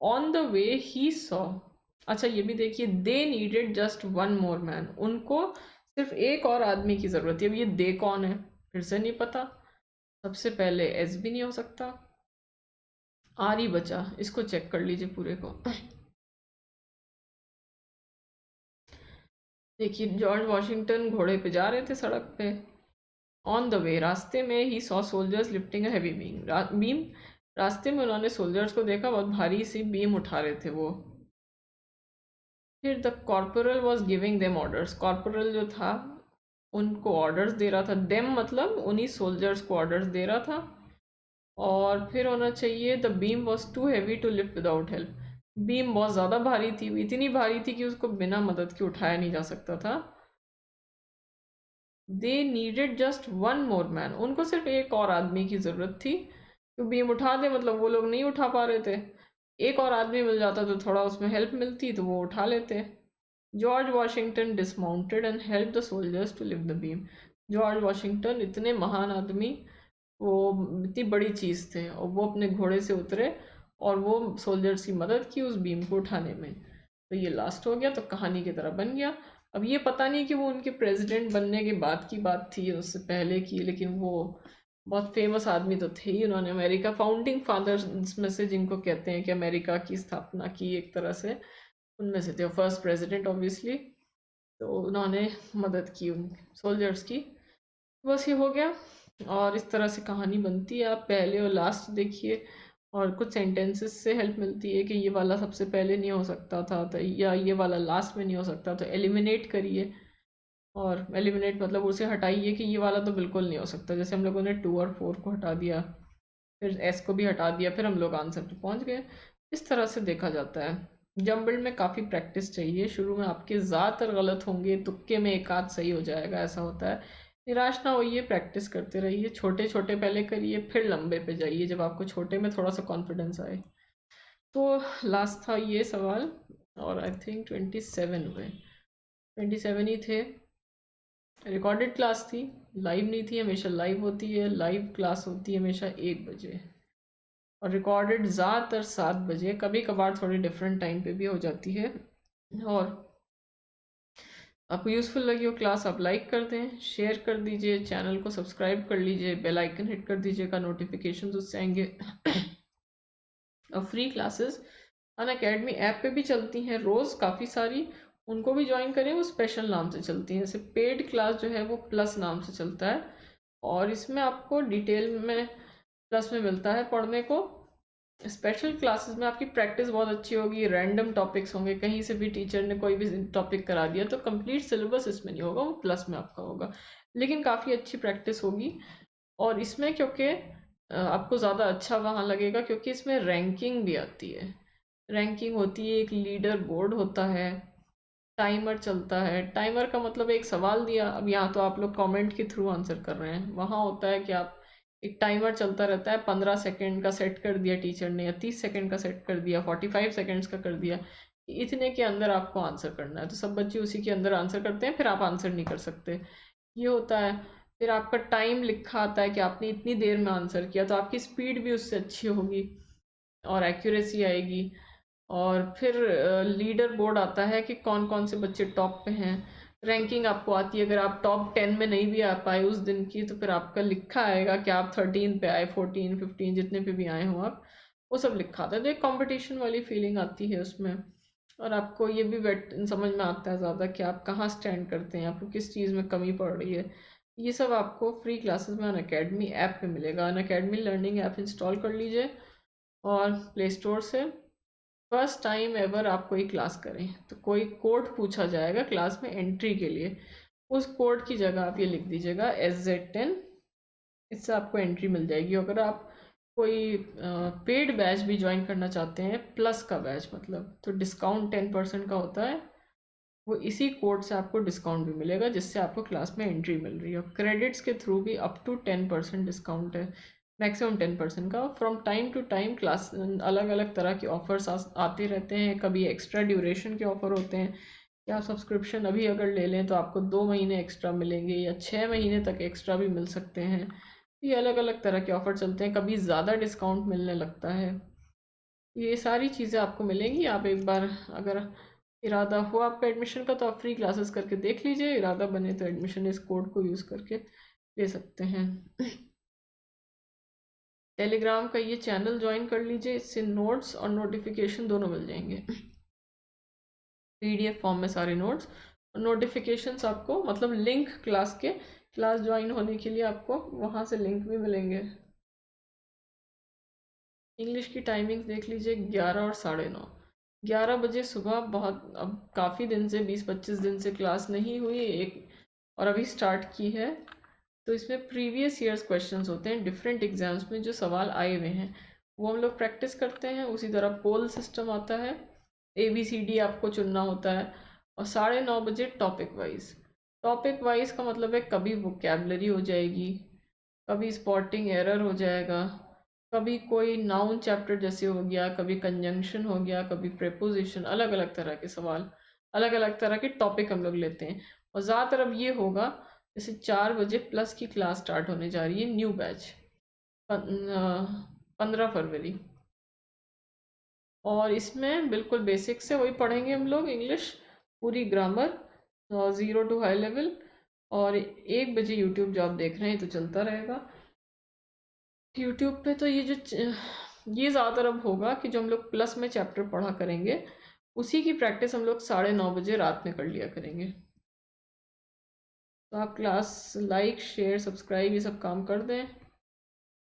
On the way he saw, अच्छा ये भी देखिए, they needed just one more man, उनको सिर्फ एक और आदमी की ज़रूरत है। अब ये दे कौन है फिर से नहीं पता। सबसे पहले एस भी नहीं हो सकता, आर ही बचा, इसको चेक कर लीजिए पूरे को। देखिए जॉर्ज वॉशिंगटन घोड़े पे जा रहे थे सड़क पे। ऑन द वे, रास्ते में he saw soldiers lifting a heavy beam. रास्ते में उन्होंने सोल्जर्स को देखा, बहुत भारी सी बीम उठा रहे थे वो। फिर the corporal was giving them orders, corporal जो था उनको ऑर्डर्स दे रहा था। देम मतलब उन्हीं सोल्जर्स को ऑर्डर्स दे रहा था। और फिर होना चाहिए the beam was too heavy to lift without help. Beam बहुत ज़्यादा भारी थी, इतनी भारी थी कि उसको बिना मदद के उठाया नहीं जा सकता था। They needed just one more man, उनको सिर्फ एक और आदमी की ज़रूरत थी। तो बीम उठा दे मतलब वो लोग नहीं उठा पा रहे थे, एक और आदमी मिल जाता तो थोड़ा उसमें हेल्प मिलती तो वो उठा लेते। George Washington dismounted and help the soldiers to lift the beam. George Washington इतने महान आदमी, वो इतनी बड़ी चीज़ थे, और वो अपने घोड़े से उतरे और वो सोल्जर्स की मदद की उस बीम को उठाने में। तो ये लास्ट हो गया, तो कहानी की तरह बन गया। अब ये पता नहीं कि वो उनके प्रेसिडेंट बनने के बाद की बात थी, उससे पहले की, लेकिन वो बहुत फेमस आदमी तो थे ही उन्होंने, अमेरिका फाउंडिंग फादर्स में से जिनको कहते हैं कि अमेरिका की स्थापना की एक तरह से, उनमें से थे, फर्स्ट प्रेसिडेंट ऑब्वियसली। तो उन्होंने मदद की उन सोल्जर्स की। बस ये हो गया। और इस तरह से कहानी बनती है, आप पहले और लास्ट देखिए, और कुछ सेंटेंसेस से हेल्प मिलती है कि ये वाला सबसे पहले नहीं हो सकता था, तो या ये वाला लास्ट में नहीं हो सकता, तो एलिमिनेट करिए। और एलिमिनेट मतलब उसे हटाइए कि ये वाला तो बिल्कुल नहीं हो सकता, जैसे हम लोगों ने 2 और 4 को हटा दिया, फिर एस को भी हटा दिया, फिर हम लोग आंसर पे पहुंच गए। इस तरह से देखा जाता है। जंबल्ड में काफ़ी प्रैक्टिस चाहिए, शुरू में आपके ज़्यादातर गलत होंगे, तुक्के में एक आध सही हो जाएगा, ऐसा होता है। निराश ना होइए, प्रैक्टिस करते रहिए, छोटे छोटे पहले करिए, फिर लंबे पे जाइए जब आपको छोटे में थोड़ा सा कॉन्फिडेंस आए। तो लास्ट था ये सवाल, और आई थिंक 27 हुए, 27 ही थे। रिकॉर्डेड क्लास थी, लाइव नहीं थी, हमेशा लाइव होती है, लाइव क्लास होती है हमेशा 1 बजे, और रिकॉर्डेड ज़्यादातर 7 बजे, कभी कभार थोड़ी डिफरेंट टाइम पे भी हो जाती है। और आपको यूज़फुल लगी हो क्लास, आप लाइक कर दें, शेयर कर दीजिए, चैनल को सब्सक्राइब कर लीजिए, बेल आइकन हिट कर दीजिएगा, नोटिफिकेशन उससे आएंगे। और फ्री क्लासेस अनअकैडमी ऐप पे भी चलती हैं रोज़ काफ़ी सारी, उनको भी ज्वाइन करें, वो स्पेशल नाम से चलती हैं। जैसे पेड क्लास जो है वो प्लस नाम से चलता है, और इसमें आपको डिटेल में प्लस में मिलता है पढ़ने को। स्पेशल क्लासेस में आपकी प्रैक्टिस बहुत अच्छी होगी, रैंडम टॉपिक्स होंगे, कहीं से भी टीचर ने कोई भी टॉपिक करा दिया, तो कंप्लीट सिलेबस इसमें नहीं होगा, वो प्लस में आपका होगा, लेकिन काफ़ी अच्छी प्रैक्टिस होगी। और इसमें क्योंकि आपको ज़्यादा अच्छा वहाँ लगेगा, क्योंकि इसमें रैंकिंग भी आती है, रैंकिंग होती है, एक लीडर बोर्ड होता है, टाइमर चलता है। टाइमर का मतलब एक सवाल दिया, अब यहाँ तो आप लोग कमेंट के थ्रू आंसर कर रहे हैं, वहाँ होता है कि आप एक टाइमर चलता रहता है, 15 सेकेंड का सेट कर दिया टीचर ने, या 30 सेकेंड का सेट कर दिया, 45 सेकेंड्स का कर दिया, इतने के अंदर आपको आंसर करना है। तो सब बच्चे उसी के अंदर आंसर करते हैं, फिर आप आंसर नहीं कर सकते, ये होता है। फिर आपका टाइम लिखा आता है कि आपने इतनी देर में आंसर किया, तो आपकी स्पीड भी उससे अच्छी होगी और एक्यूरेसी आएगी। और फिर लीडर बोर्ड आता है कि कौन कौन से बच्चे टॉप पे हैं, रैंकिंग आपको आती है, अगर आप टॉप 10 में नहीं भी आ पाए उस दिन की, तो फिर आपका लिखा आएगा कि आप 13 पे आए, 14 15 जितने पे भी आए हो आप, वो सब लिखा आता है। तो एक कंपटीशन वाली फीलिंग आती है उसमें, और आपको ये भी समझ में आता है ज़्यादा कि आप कहाँ स्टैंड करते हैं, आपको किस चीज़ में कमी पड़ रही है। ये सब आपको फ्री क्लासेस में अनअकैडमी ऐप पे मिलेगा। अनअकैडमी लर्निंग ऐप इंस्टॉल कर लीजिए और प्ले स्टोर से, फर्स्ट टाइम एवर आप कोई क्लास करें तो कोई कोड पूछा जाएगा क्लास में एंट्री के लिए, उस कोड की जगह आप ये लिख दीजिएगा SZ10, इससे आपको एंट्री मिल जाएगी। अगर आप कोई पेड बैच भी ज्वाइन करना चाहते हैं, प्लस का बैच मतलब, तो डिस्काउंट 10% का होता है, वो इसी कोड से आपको डिस्काउंट भी मिलेगा, जिससे आपको क्लास में एंट्री मिल रही है। क्रेडिट्स के थ्रू भी अप टू 10% डिस्काउंट है, मैक्सिमम 10% का। From time to time class अलग अलग तरह के ऑफर्स आते रहते हैं, कभी एक्स्ट्रा ड्यूरेशन के ऑफर होते हैं कि आप सब्सक्रिप्शन अभी अगर ले लें तो आपको 2 महीने एक्स्ट्रा मिलेंगे, या 6 महीने तक एक्स्ट्रा भी मिल सकते हैं। ये अलग अलग तरह के ऑफर चलते हैं, कभी ज़्यादा डिस्काउंट मिलने लगता है। ये सारी चीज़ें आपको मिलेंगी। आप एक बार अगर इरादा हो आपका एडमिशन का, तो आप फ्री क्लासेस करके देख लीजिए, इरादा बने तो एडमिशन इस कोड को यूज़ करके ले सकते हैं। टेलीग्राम का ये चैनल ज्वाइन कर लीजिए, इससे नोट्स और नोटिफिकेशन दोनों मिल जाएंगे, PDF फॉर्म में सारे नोट्स और नोटिफिकेशंस आपको, मतलब लिंक क्लास के, क्लास ज्वाइन होने के लिए आपको वहाँ से लिंक भी मिलेंगे। इंग्लिश की टाइमिंग देख लीजिए, 11 और 9:30, 11 बजे सुबह। बहुत अब काफ़ी दिन से 20-25 दिन से क्लास नहीं हुई एक, और अभी स्टार्ट की है। तो इसमें प्रीवियस ईयर्स क्वेश्चंस होते हैं डिफरेंट एग्जाम्स में, जो सवाल आए हुए हैं वो हम लोग प्रैक्टिस करते हैं। उसी तरह पोल सिस्टम आता है, ABCD आपको चुनना होता है। और 9:30 बजे टॉपिक वाइज का मतलब है, कभी वोकेबलरी हो जाएगी, कभी स्पॉटिंग एरर हो जाएगा, कभी कोई नाउन चैप्टर जैसे हो गया, कभी कंजंक्शन हो गया, कभी प्रेपोजिशन, अलग अलग तरह के सवाल, अलग अलग तरह के टॉपिक हम लोग लेते हैं। और ज़्यादातर अब ये होगा, जैसे 4 बजे प्लस की क्लास स्टार्ट होने जा रही है, न्यू बैच, 15 फरवरी। और इसमें बिल्कुल बेसिक से वही पढ़ेंगे हम लोग, इंग्लिश पूरी ग्रामर, 0 to हाई लेवल। और 1 बजे यूट्यूब जो आप देख रहे हैं तो चलता रहेगा। यूट्यूब पे तो ये ज़्यादातर अब होगा कि जो हम लोग प्लस में चैप्टर पढ़ा करेंगे उसी की प्रैक्टिस हम लोग 9:30 बजे रात में कर लिया करेंगे। तो आप क्लास लाइक शेयर सब्सक्राइब ये सब काम कर दें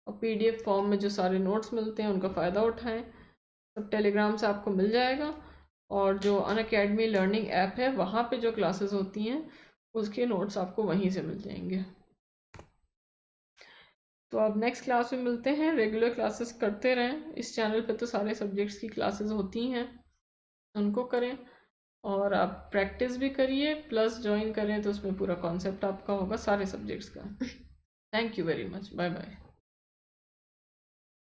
और PDF फॉर्म में जो सारे नोट्स मिलते हैं उनका फ़ायदा उठाएं। सब टेलीग्राम से आपको मिल जाएगा और जो अनअकैडमी लर्निंग ऐप है वहाँ पे जो क्लासेस होती हैं उसके नोट्स आपको वहीं से मिल जाएंगे। तो अब नेक्स्ट क्लास में मिलते हैं। रेगुलर क्लासेस करते रहें, इस चैनल पे तो सारे सब्जेक्ट्स की क्लासेस होती हैं, उनको करें और आप प्रैक्टिस भी करिए, प्लस ज्वाइन करें तो उसमें पूरा कॉन्सेप्ट आपका होगा सारे सब्जेक्ट्स का। Thank you very much, bye bye.